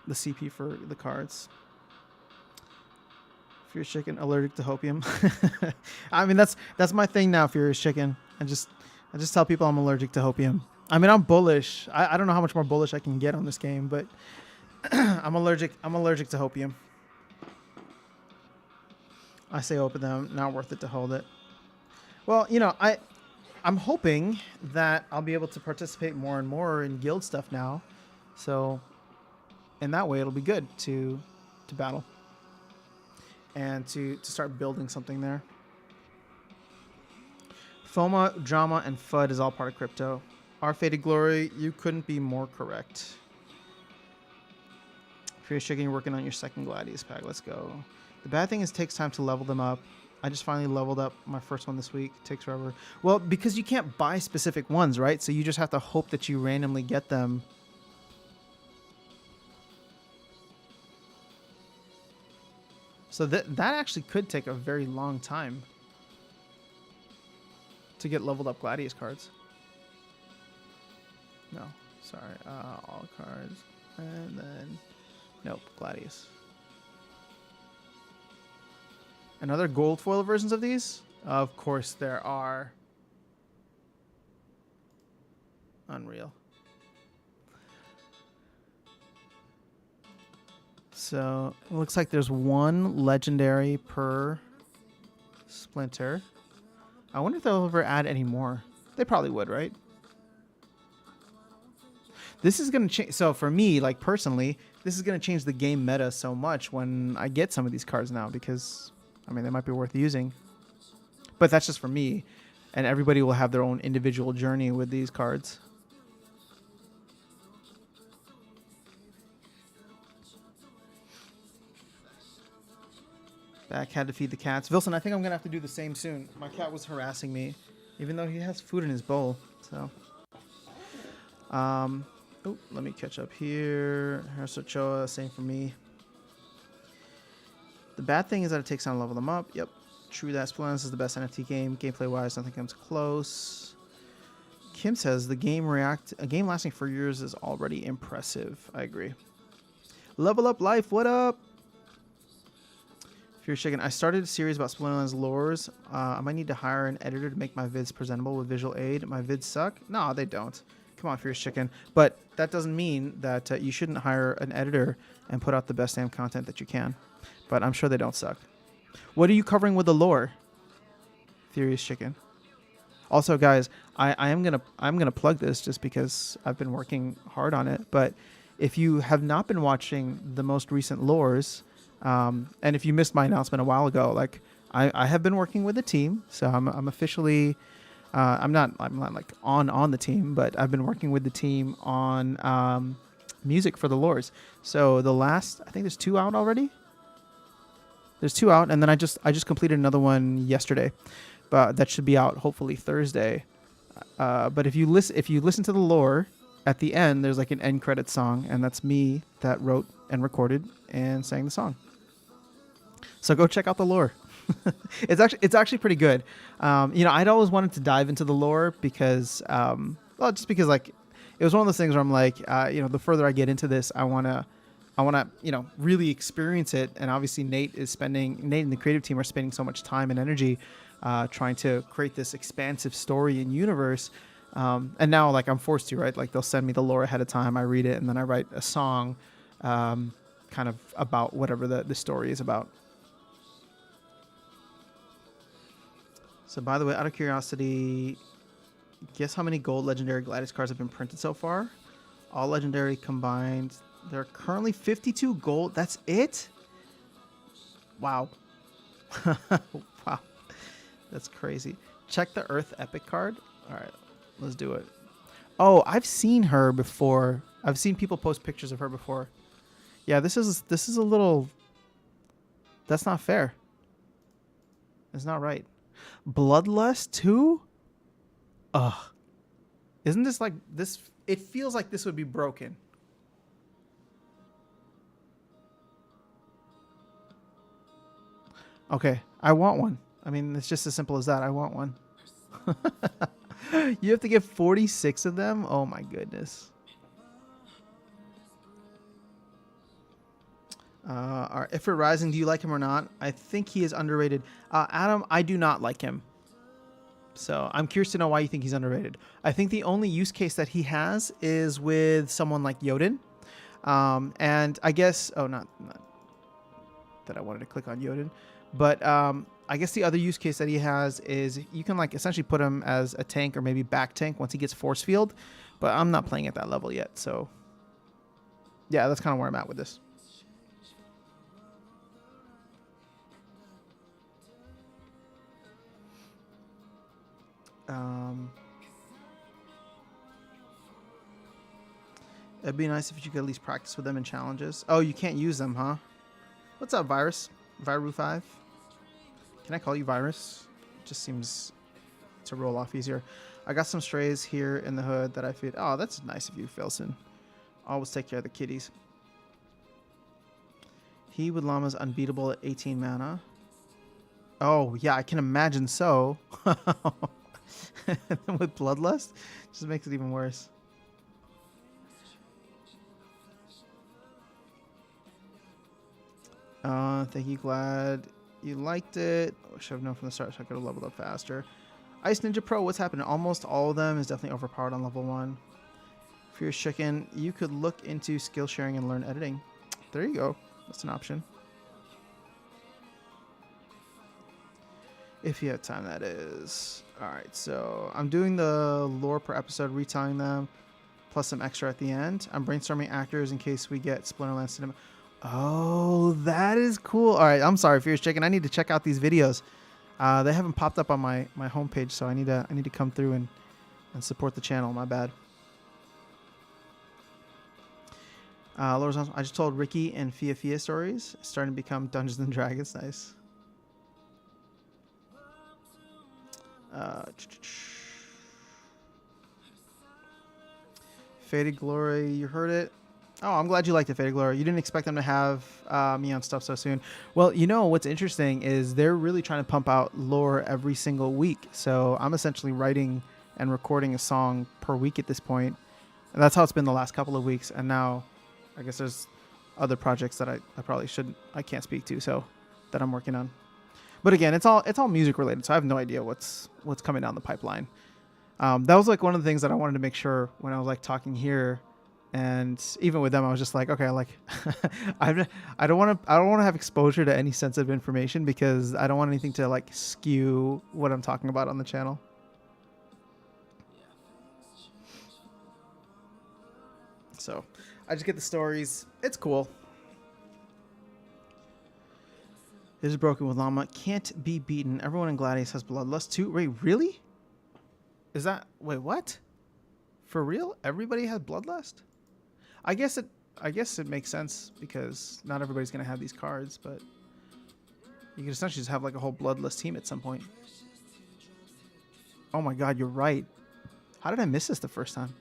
the CP for the cards. Furious Chicken, allergic to hopium. I mean, that's my thing now, Furious Chicken. I just tell people I'm allergic to hopium. I mean, I'm bullish. I don't know how much more bullish I can get on this game, but I'm allergic to hopium. I say open them, not worth it to hold it. Well, I'm hoping that I'll be able to participate more and more in guild stuff now. So in that way, it'll be good to battle and to start building something there. FOMA, drama, and FUD is all part of crypto. Our Faded Glory, you couldn't be more correct. Furious Chicken, you're working on your second Gladius pack. Let's go. The bad thing is it takes time to level them up. I just finally leveled up my first one this week. It takes forever. Well, because you can't buy specific ones, right? So you just have to hope that you randomly get them. So that actually could take a very long time to get leveled up Gladius cards. No, sorry. All cards. And then, nope, Gladius. And other gold foil versions of these? Of course there are. Unreal. So it looks like there's one legendary per splinter. I wonder if they'll ever add any more. They probably would, right? This is going to change. So for me, like personally, this is going to change the game meta so much when I get some of these cards now because, I mean, they might be worth using. But that's just for me. And everybody will have their own individual journey with these cards. Back had to feed the cats. Vilson, I think I'm going to have to do the same soon. My cat was harassing me, even though he has food in his bowl. So, oh, let me catch up here. Hersochoa, same for me. The bad thing is that it takes time to level them up. Yep. True that. Splinter is the best NFT game. Gameplay-wise, nothing comes close. Kim says a game lasting for years is already impressive. I agree. Level Up Life, what up? Fierce Chicken, I started a series about Splinterland's lores. I might need to hire an editor to make my vids presentable with visual aid. My vids suck? No, they don't. Come on, Fierce Chicken. But that doesn't mean that you shouldn't hire an editor and put out the best damn content that you can. But I'm sure they don't suck. What are you covering with the lore? Furious Chicken. Also, guys, I'm gonna plug this just because I've been working hard on it. But if you have not been watching the most recent lores, and if you missed my announcement a while ago, like I have been working with a team, so I'm officially I'm not like on the team, but I've been working with the team on music for the lores. So the last, I think there's 2 out already. There's 2 out, and then I just completed another one yesterday, but that should be out hopefully Thursday. But if you listen to the lore, at the end there's like an end credit song, and that's me that wrote and recorded and sang the song. So go check out the lore. It's actually pretty good. I'd always wanted to dive into the lore because, just because like it was one of those things where I'm like, the further I get into this, I wanna, really experience it. And obviously Nate and the creative team are spending so much time and energy, trying to create this expansive story and universe. And now like I'm forced to, right? Like they'll send me the lore ahead of time. I read it and then I write a song, kind of about whatever the story is about. So, by the way, out of curiosity, guess how many gold legendary Gladius cards have been printed so far? All legendary combined. There are currently 52 gold. That's it? Wow. Wow. That's crazy. Check the Earth Epic card. All right, let's do it. Oh, I've seen her before. I've seen people post pictures of her before. Yeah, this is a little... That's not fair. It's not right. Bloodlust 2? Ugh. Isn't this like this? It feels like this would be broken. Okay, I want one. I mean, it's just as simple as that. I want one. You have to get 46 of them? Oh my goodness. Ifrit Rising, do you like him or not? I think he is underrated. Adam, I do not like him. So I'm curious to know why you think he's underrated. I think the only use case that he has is with someone like Yodan. And I guess, not that I wanted to click on Yodan, but I guess the other use case that he has is you can like essentially put him as a tank or maybe back tank once he gets force field, but I'm not playing at that level yet. So yeah, that's kind of where I'm at with this. It'd be nice if you could at least practice with them in challenges. Oh, you can't use them, huh? What's up, Virus? Viru5? Can I call you Virus? It just seems to roll off easier. I got some strays here in the hood that I feed. Oh, that's nice of you, Filson. Always take care of the kitties. He with llamas unbeatable at 18 mana. Oh, yeah, I can imagine so. With Bloodlust, just makes it even worse. Thank you. Glad you liked it. Should have known from the start so I could have leveled up faster. Ice Ninja Pro, what's happening? Almost all of them is definitely overpowered on level 1. Fierce Chicken, you could look into skill sharing and learn editing. There you go. That's an option. If you have time, that is. Alright, so I'm doing the lore per episode, retelling them, plus some extra at the end. I'm brainstorming actors in case we get Splinterland Cinema. Oh, that is cool. Alright, I'm sorry, Fierce Chicken. I need to check out these videos. They haven't popped up on my homepage, so I need to come through and support the channel. My bad. I just told Ricky and Fia stories. It's starting to become Dungeons and Dragons. Nice. Faded Glory, you heard it. Oh, I'm glad you liked it, Faded Glory. You didn't expect them to have me on stuff so soon. Well, you know what's interesting is they're really trying to pump out lore every single week. So I'm essentially writing and recording a song per week at this point. And that's how it's been the last couple of weeks. And now I guess there's other projects that I probably I can't speak to, so that I'm working on. But again, it's all music related, so I have no idea what's coming down the pipeline. That was like one of the things that I wanted to make sure when I was like talking here, and even with them, I was just like, okay, like I don't want to have exposure to any sensitive information because I don't want anything to like skew what I'm talking about on the channel. So I just get the stories. It's cool. It is broken with llama. Can't be beaten. Everyone in Gladius has bloodlust too. Wait, really? Is that... Wait, what? For real? Everybody has bloodlust? I guess it makes sense because not everybody's going to have these cards, but you can essentially just have like a whole bloodlust team at some point. Oh my god, you're right. How did I miss this the first time?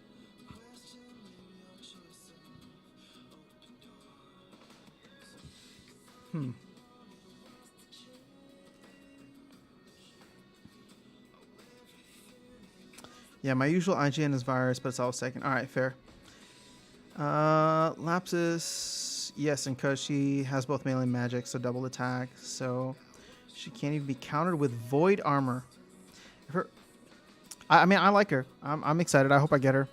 Yeah, my usual IGN is virus, but it's all second. All right, fair. Lapsus, yes, and because she has both melee and magic, so double attack, so she can't even be countered with void armor. I mean, I like her. I'm excited. I hope I get her.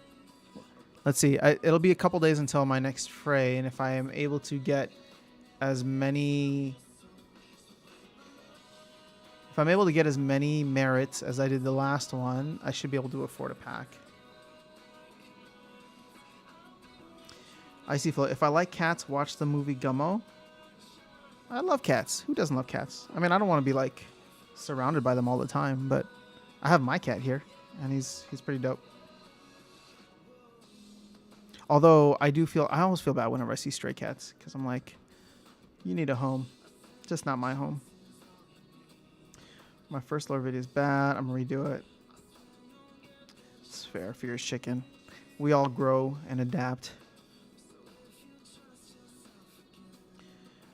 Let's see. It'll be a couple days until my next fray, and if I am able to get as many... If I'm able to get as many merits as I did the last one, I should be able to afford a pack. Icy Flow. If I like cats, watch the movie Gummo. I love cats. Who doesn't love cats? I mean, I don't want to be like surrounded by them all the time, but I have my cat here, and he's pretty dope. Although I always feel bad whenever I see stray cats because I'm like, you need a home, just not my home. My first lore video is bad. I'm going to redo it. It's fair. Fierce Chicken. We all grow and adapt.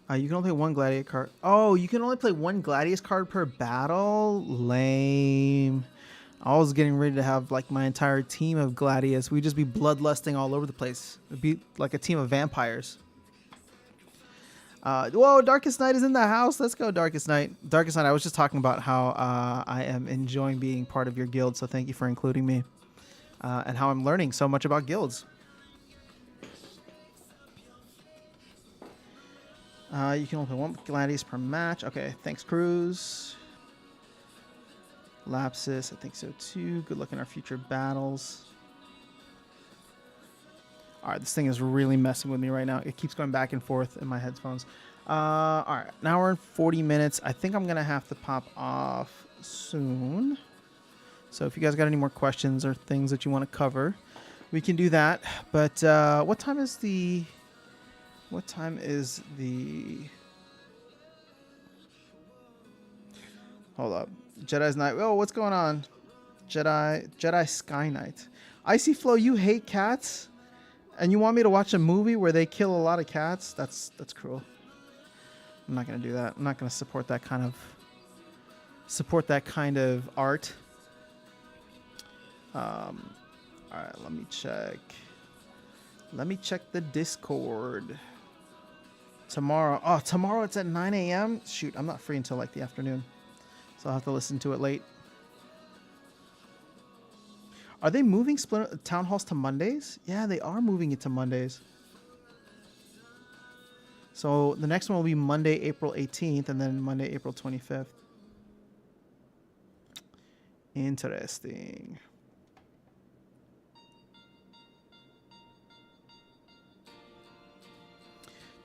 You can only play one Gladius card. Oh, you can only play one Gladius card per battle? Lame. I was getting ready to have like my entire team of Gladius. We'd just be bloodlusting all over the place. It'd be like a team of vampires. Whoa, Darkest Night is in the house. Let's go, Darkest Night. Darkest Night, I was just talking about how I am enjoying being part of your guild, so thank you for including me. And how I'm learning so much about guilds. You can only play one Gladius per match. Okay, thanks, Cruz. Lapsus, I think so too. Good luck in our future battles. All right, this thing is really messing with me right now. It keeps going back and forth in my headphones. All right, now we're in 40 minutes. I think I'm going to have to pop off soon. So if you guys got any more questions or things that you want to cover, we can do that. But what time is the... Hold up. Jedi's Night. Oh, what's going on? Jedi Sky Knight. Icy Flow, you hate cats? And you want me to watch a movie where they kill a lot of cats? That's cruel. I'm not going to do that. I'm not going to support that kind of art. All right, let me check the Discord. Tomorrow. Oh, tomorrow it's at 9 a.m.? Shoot, I'm not free until like the afternoon. So I'll have to listen to it late. Are they moving Town Halls to Mondays? Yeah, they are moving it to Mondays. So the next one will be Monday, April 18th, and then Monday, April 25th. Interesting.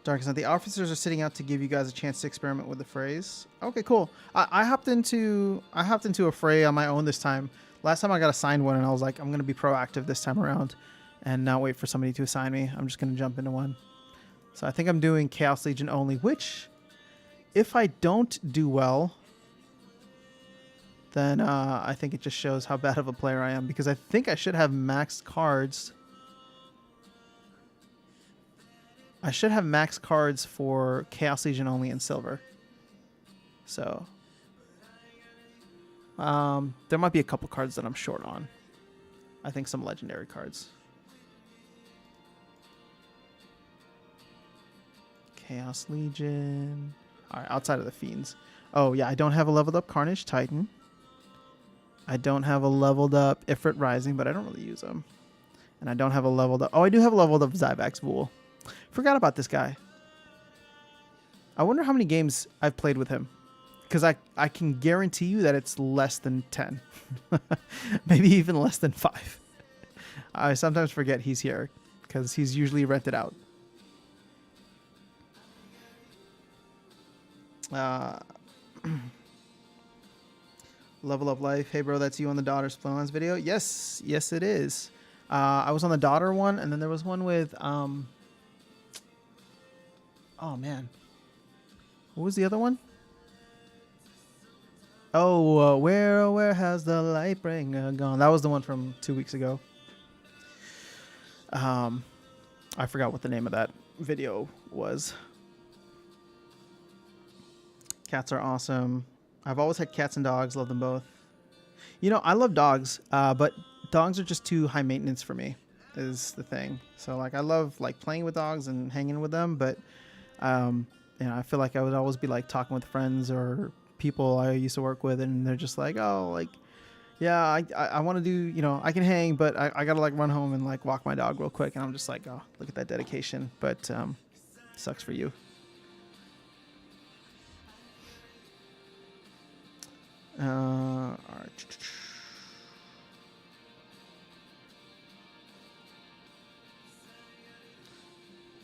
Darkest Night. The officers are sitting out to give you guys a chance to experiment with the phrase. Okay, cool. I hopped into a fray on my own this time. Last time I got assigned one, and I was like, I'm gonna be proactive this time around, and not wait for somebody to assign me. I'm just gonna jump into one. So I think I'm doing Chaos Legion only. Which, if I don't do well, then I think it just shows how bad of a player I am, because I think I should have maxed cards. I should have max cards for Chaos Legion only in silver. So there might be a couple cards that I'm short on. I think some legendary cards. Chaos Legion. All right, outside of the Fiends. Oh yeah, I don't have a leveled up Carnage Titan. I don't have a leveled up Ifrit Rising, but I don't really use them. And I don't have a leveled up... Oh, I do have a leveled up Zyvax Vool. Forgot about this guy. I wonder how many games I've played with him. Because I can guarantee you that it's less than 10. Maybe even less than 5. I sometimes forget he's here, because he's usually rented out. Level Up Life. Hey, bro, that's you on the Daughter Splitlands video? Yes. Yes, it is. I was on the Daughter one, and then there was one with... Oh, man. What was the other one? Oh, where has the light bringer gone? That was the one from 2 weeks ago. I forgot what the name of that video was. Cats are awesome. I've always had cats and dogs. Love them both. You know, I love dogs, but dogs are just too high maintenance for me, is the thing. So, like, I love, like, playing with dogs and hanging with them, but, you know, I feel like I would always be, like, talking with friends or people I used to work with, and they're just like, oh, like, yeah, I want to do, you know, I can hang, but I got to, like, run home and, like, walk my dog real quick. And I'm just like, oh, look at that dedication. But sucks for you. All right.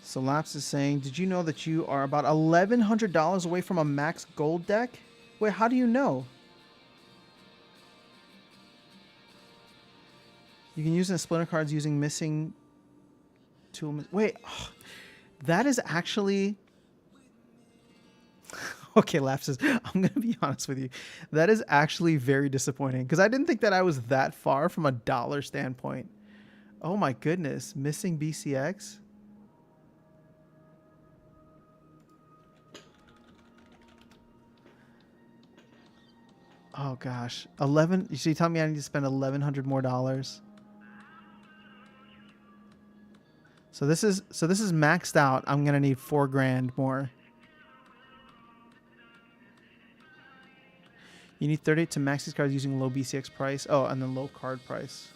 So Laps is saying, did you know that you are about $1,100 away from a max gold deck? Wait, how do you know? You can use the Splinter cards using missing tool. Wait, oh, that is actually... Okay, Laps says, I'm going to be honest with you. That is actually very disappointing, because I didn't think that I was that far from a dollar standpoint. Oh my goodness. Missing BCX? Oh gosh. 11. You should tell me I need to spend $1,100 more dollars. So this is maxed out. I'm going to need $4,000 more. You need 30 to max these cards using low BCX price. Oh, and then low card price.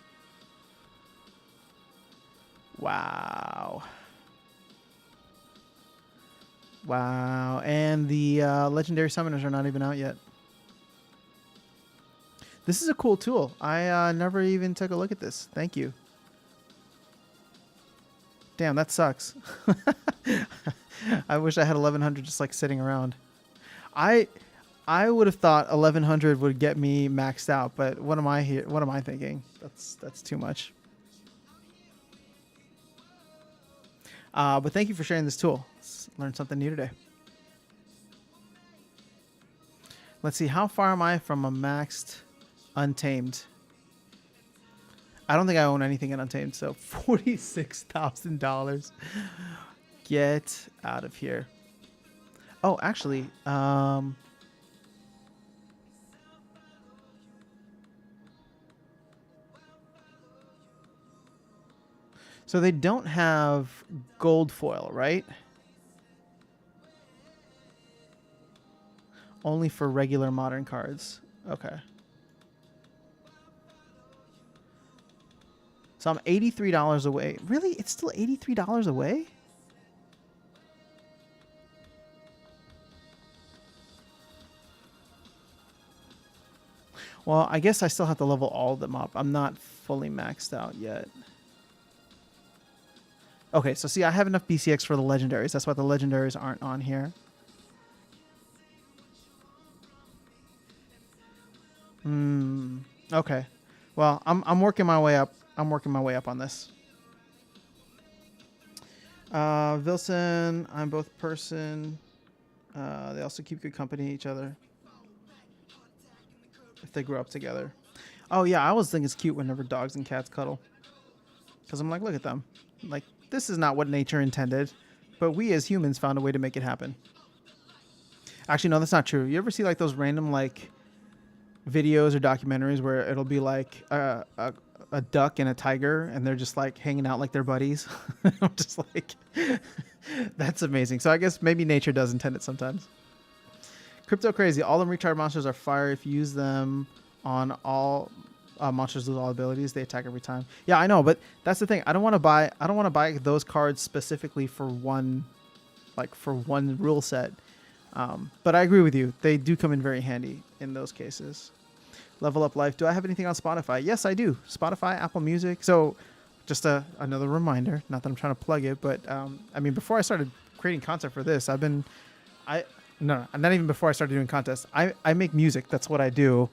Wow. Wow. And the legendary summoners are not even out yet. This is a cool tool. I never even took a look at this. Thank you. Damn, that sucks. I wish I had 1,100 just like sitting around. I would have thought 1,100 would get me maxed out, but what am I here? What am I thinking? That's too much. But thank you for sharing this tool. Learned something new today. Let's see. How far am I from a maxed Untamed? I don't think I own anything in Untamed, so $46,000. Get out of here. Oh, actually, so they don't have gold foil, right? only for regular modern cards. Okay. So I'm $83 away. Really? It's still $83 away? Well, I guess I still have to level all of them up. I'm not fully maxed out yet. Okay, so see, I have enough BCX for the legendaries. That's why the legendaries aren't on here. Okay. Well, I'm working my way up. I'm working my way up on this. Wilson, I'm both person. They also keep good company each other. If they grow up together. Oh yeah, I always think it's cute whenever dogs and cats cuddle. Because I'm like, look at them. Like, this is not what nature intended. But we as humans found a way to make it happen. Actually, no, that's not true. You ever see like those random like videos or documentaries where it'll be like a duck and a tiger and they're just like hanging out like they're buddies? I'm just like, that's amazing. So I guess maybe nature does intend it sometimes. Crypto crazy. All the recharge monsters are fire. If you use them on all monsters lose all abilities, they attack every time. Yeah, I know, but that's the thing. I don't want to buy those cards specifically for one rule set. But I agree with you. They do come in very handy in those cases. Level Up Life. Do I have anything on Spotify? Yes, I do. Spotify, Apple Music. So just another reminder, not that I'm trying to plug it, but I mean, before I started creating content for this, no, not even before I started doing contests. I make music. That's what I do.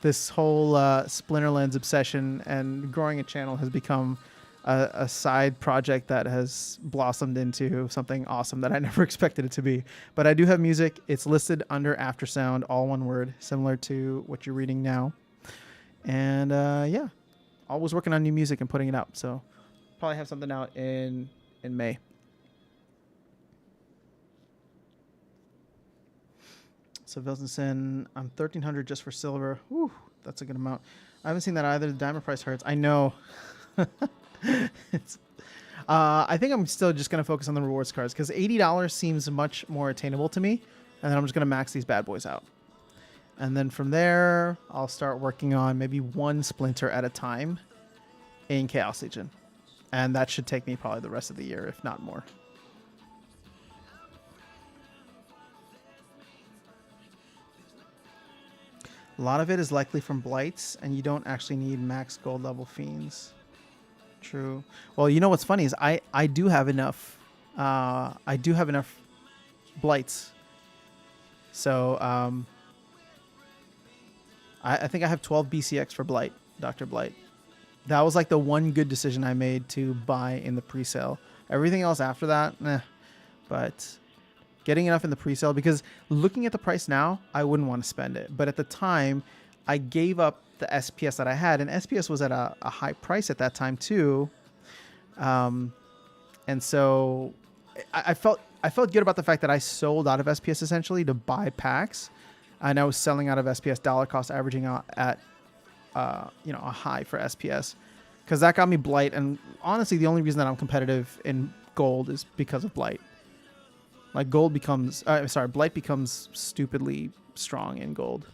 This whole Splinterlands obsession and growing a channel has become a side project that has blossomed into something awesome that I never expected it to be. But I do have music. It's listed under Aftersound, all one word, similar to what you're reading now. And yeah, always working on new music and putting it out. So probably have something out in May. So Vilsenson, I'm 1,300 just for silver. Whew, that's a good amount. I haven't seen that either. The diamond price hurts. I know. I think I'm still just going to focus on the rewards cards because $80 seems much more attainable to me. And then I'm just going to max these bad boys out. And then from there, I'll start working on maybe one splinter at a time in Chaos Legion. And that should take me probably the rest of the year, if not more. A lot of it is likely from blights, and you don't actually need max gold level fiends. True. Well, you know what's funny is I do have enough. I do have enough blights. So I think I have 12 BCX for blight, Dr. Blight. That was like the one good decision I made to buy in the pre-sale. Everything else after that, but getting enough in the pre-sale, because looking at the price now, I wouldn't want to spend it. But at the time, I gave up the SPS that I had, and SPS was at a high price at that time too. And so I felt good about the fact that I sold out of SPS essentially to buy packs, and I was selling out of SPS dollar cost, averaging out at a high for SPS, because that got me blight. And honestly, the only reason that I'm competitive in gold is because of blight. Like blight becomes stupidly strong in gold.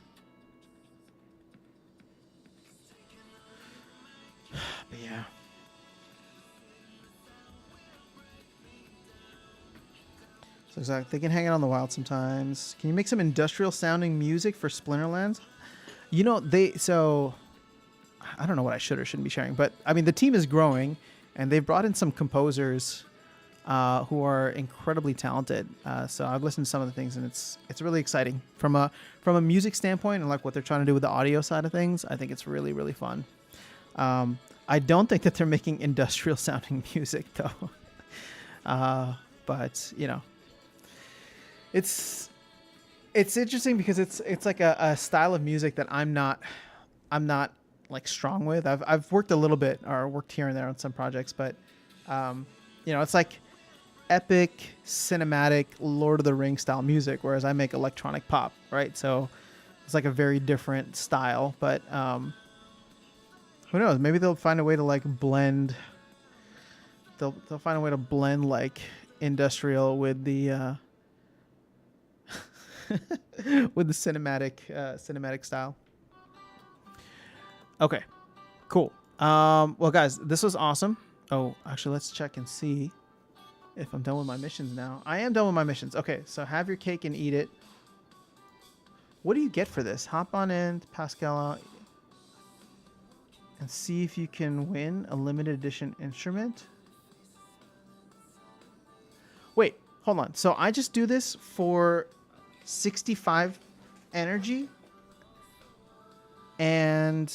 But yeah. So exactly, they can hang out on the wild sometimes. Can you make some industrial sounding music for Splinterlands? You know, I don't know what I should or shouldn't be sharing, but I mean, the team is growing, and they've brought in some composers who are incredibly talented. So I've listened to some of the things, and it's really exciting from a music standpoint, and like what they're trying to do with the audio side of things. I think it's really, really fun. I don't think that they're making industrial sounding music though. But you know, it's interesting because it's like a style of music that I'm not like strong with. I've worked a little bit, or worked here and there on some projects, but it's like epic cinematic Lord of the Rings style music, whereas I make electronic pop, right? So it's like a very different style, but who knows, maybe they'll find a way to like blend like industrial with the with the cinematic style. Okay, cool. Well, guys, this was awesome. Oh, actually, let's check and see if I'm done with my missions now. I am done with my missions. Okay, so have your cake and eat it. What do you get for this? Hop on in, Pascal, and see if you can win a limited edition instrument. Wait, hold on. So I just do this for 65 energy, and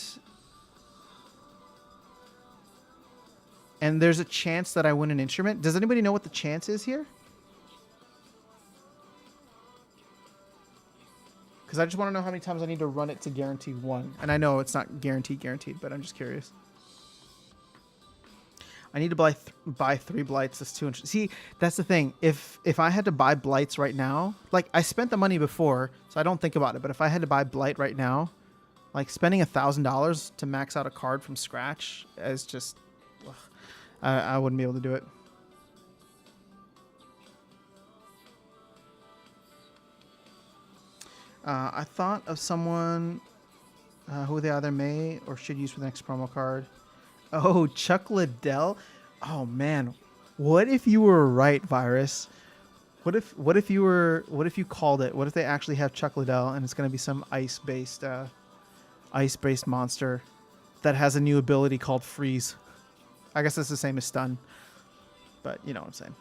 there's a chance that I win an instrument. Does anybody know what the chance is here? Because I just want to know how many times I need to run it to guarantee one. And I know it's not guaranteed, but I'm just curious. I need to buy 3 blights. That's 200. See, that's the thing. If I had to buy blights right now, like I spent the money before, so I don't think about it. But if I had to buy blight right now, like spending $1,000 to max out a card from scratch is just, ugh, I wouldn't be able to do it. I thought of someone who they either may or should use for the next promo card. Oh, Chuck Liddell. Oh man, what if you were right, Virus? What if you called it? What if they actually have Chuck Liddell and it's going to be some ice-based monster that has a new ability called Freeze? I guess it's the same as Stun, but you know what I'm saying.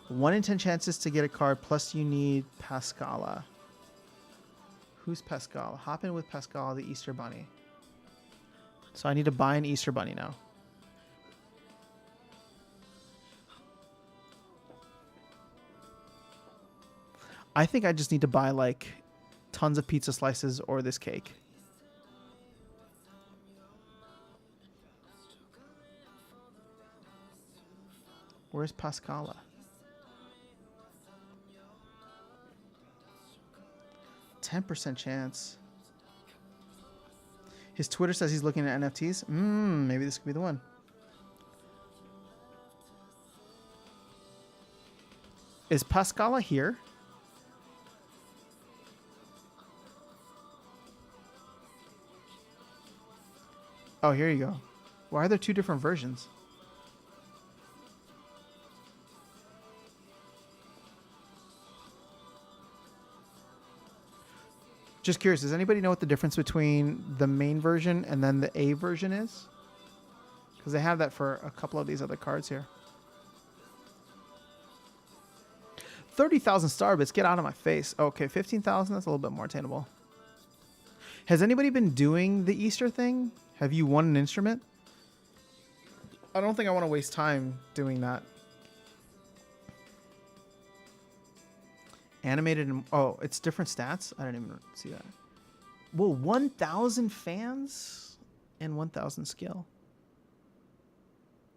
1 in 10 chances to get a card, plus you need Pascala. Who's Pascala? Hop in with Pascala, the Easter Bunny. So I need to buy an Easter Bunny now. I think I just need to buy like tons of pizza slices or this cake. Where's Pascala? %10 chance. His Twitter says he's looking at NFTs. Maybe this could be the one. Is Pascala here? Oh, here you go. Why are there 2 different versions? Just curious, does anybody know what the difference between the main version and then the A version is? Because they have that for a couple of these other cards here. 30,000 Starbits, get out of my face. Okay, 15,000, that's a little bit more attainable. Has anybody been doing the Easter thing? Have you won an instrument? I don't think I want to waste time doing that. Animated and oh, it's different stats. I didn't even see that. Well, 1,000 fans and 1,000 skill.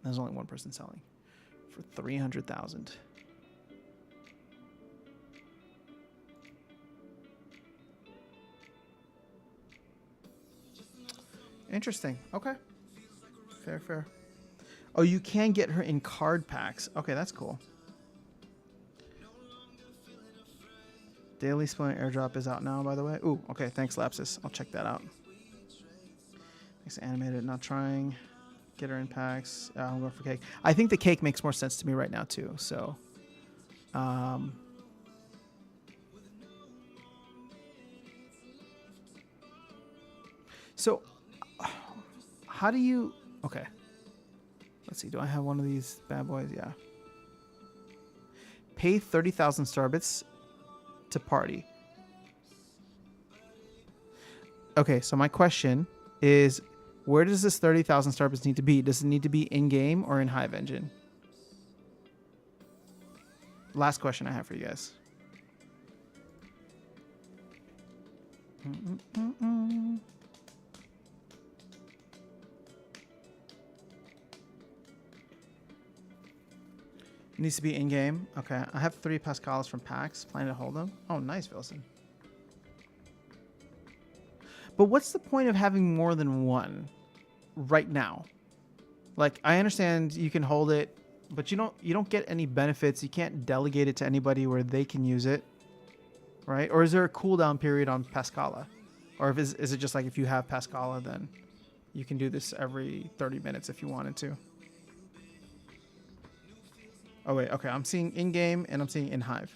There's only one person selling for 300,000. Interesting. Okay. Fair. Oh, you can get her in card packs. Okay, that's cool. Daily Splinter airdrop is out now, by the way. Ooh, okay. Thanks, Lapsus. I'll check that out. Thanks, Animated. Not trying. Get her in packs. I'm going for cake. I think the cake makes more sense to me right now, too. So, how do you... Okay. Let's see. Do I have one of these bad boys? Yeah. Pay 30,000 Starbits to party. Okay, so my question is, where does this 30,000 Starbits need to be? Does it need to be in-game or in Hive Engine? Last question I have for you guys. Needs to be in-game. Okay, I have 3 Pascalas from packs. Planning to hold them. Oh, nice, Wilson. But what's the point of having more than one right now? Like, I understand you can hold it, but you don't get any benefits. You can't delegate it to anybody where they can use it. right? Or is there a cooldown period on Pascala? Or is it just like if you have Pascala, then you can do this every 30 minutes if you wanted to? Oh, wait. Okay. I'm seeing in-game and I'm seeing in-Hive.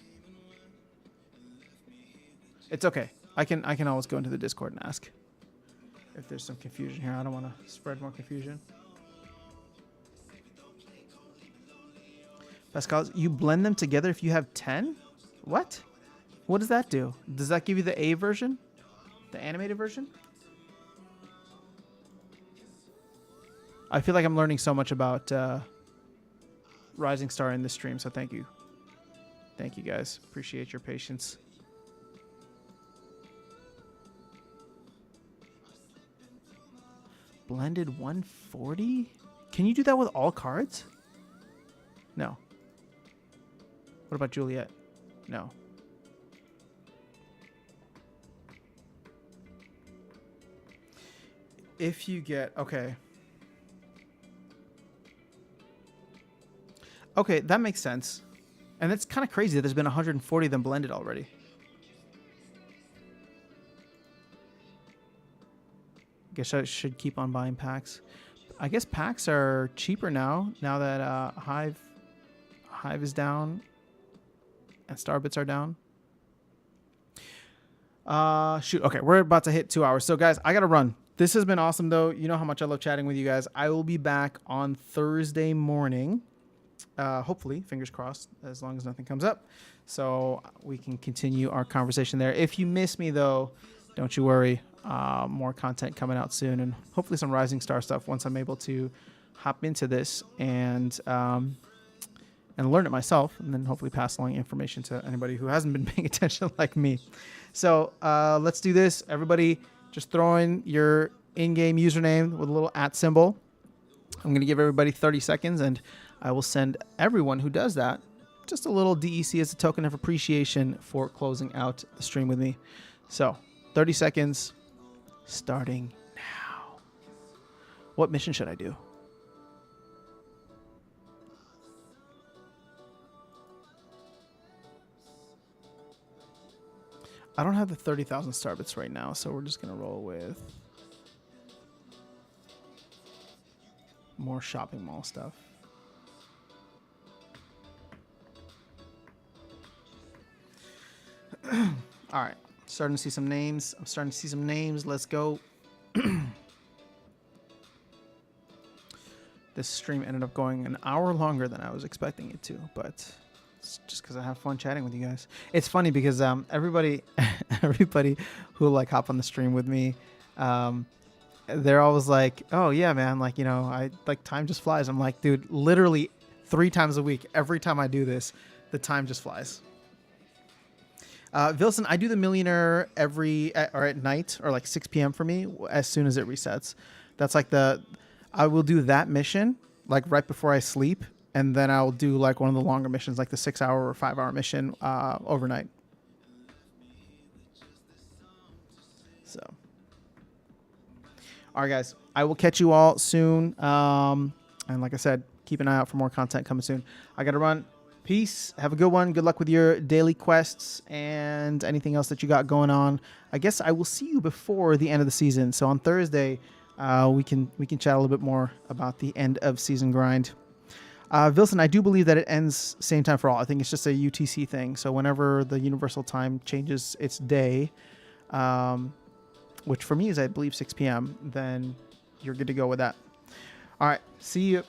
It's okay. I can always go into the Discord and ask if there's some confusion here. I don't want to spread more confusion. Pascal, you blend them together if you have 10? What? What does that do? Does that give you the A version? The animated version? I feel like I'm learning so much about Rising Star in this stream, so thank you. Thank you, guys. Appreciate your patience. Blended 140? Can you do that with all cards? No. What about Juliet? No. If you get... Okay. Okay, that makes sense. And that's kind of crazy that there's been 140 of them blended already. Guess I should keep on buying packs. I guess packs are cheaper now that Hive is down and Starbits are down. Shoot. Okay, we're about to hit 2 hours. So guys, I gotta run. This has been awesome though. You know how much I love chatting with you guys. I will be back on Thursday morning. Hopefully, fingers crossed, as long as nothing comes up. So we can continue our conversation there. If you miss me though, don't you worry. More content coming out soon, and hopefully some Rising Star stuff once I'm able to hop into this and learn it myself, and then hopefully pass along information to anybody who hasn't been paying attention like me. So let's do this. Everybody just throw in your in-game username with a little @ symbol. I'm going to give everybody 30 seconds, and I will send everyone who does that just a little DEC as a token of appreciation for closing out the stream with me. So 30 seconds. Starting now. What mission should I do? I don't have the 30,000 Starbits right now, so we're just going to roll with more shopping mall stuff. All right. Starting to see some names. I'm starting to see some names. Let's go. This stream ended up going an hour longer than I was expecting it to, but it's just because I have fun chatting with you guys. It's funny because everybody who like hop on the stream with me, they're always like, "Oh yeah, man, like, you know, I like time just flies." I'm like, dude, literally 3 times a week, every time I do this, the time just flies. Vilson, I do the Millionaire at night, or like 6 p.m. for me, as soon as it resets. That's like I will do that mission like right before I sleep, and then I'll do like one of the longer missions, like the 6-hour or 5-hour mission overnight. So, all right, guys, I will catch you all soon. And like I said, keep an eye out for more content coming soon. I got to run. Peace. Have a good one. Good luck with your daily quests and anything else that you got going on. I guess I will see you before the end of the season. So on Thursday, we can chat a little bit more about the end of season grind. Vilson, I do believe that it ends same time for all. I think it's just a UTC thing. So whenever the universal time changes its day, which for me is, I believe, 6 p.m., then you're good to go with that. All right. See you.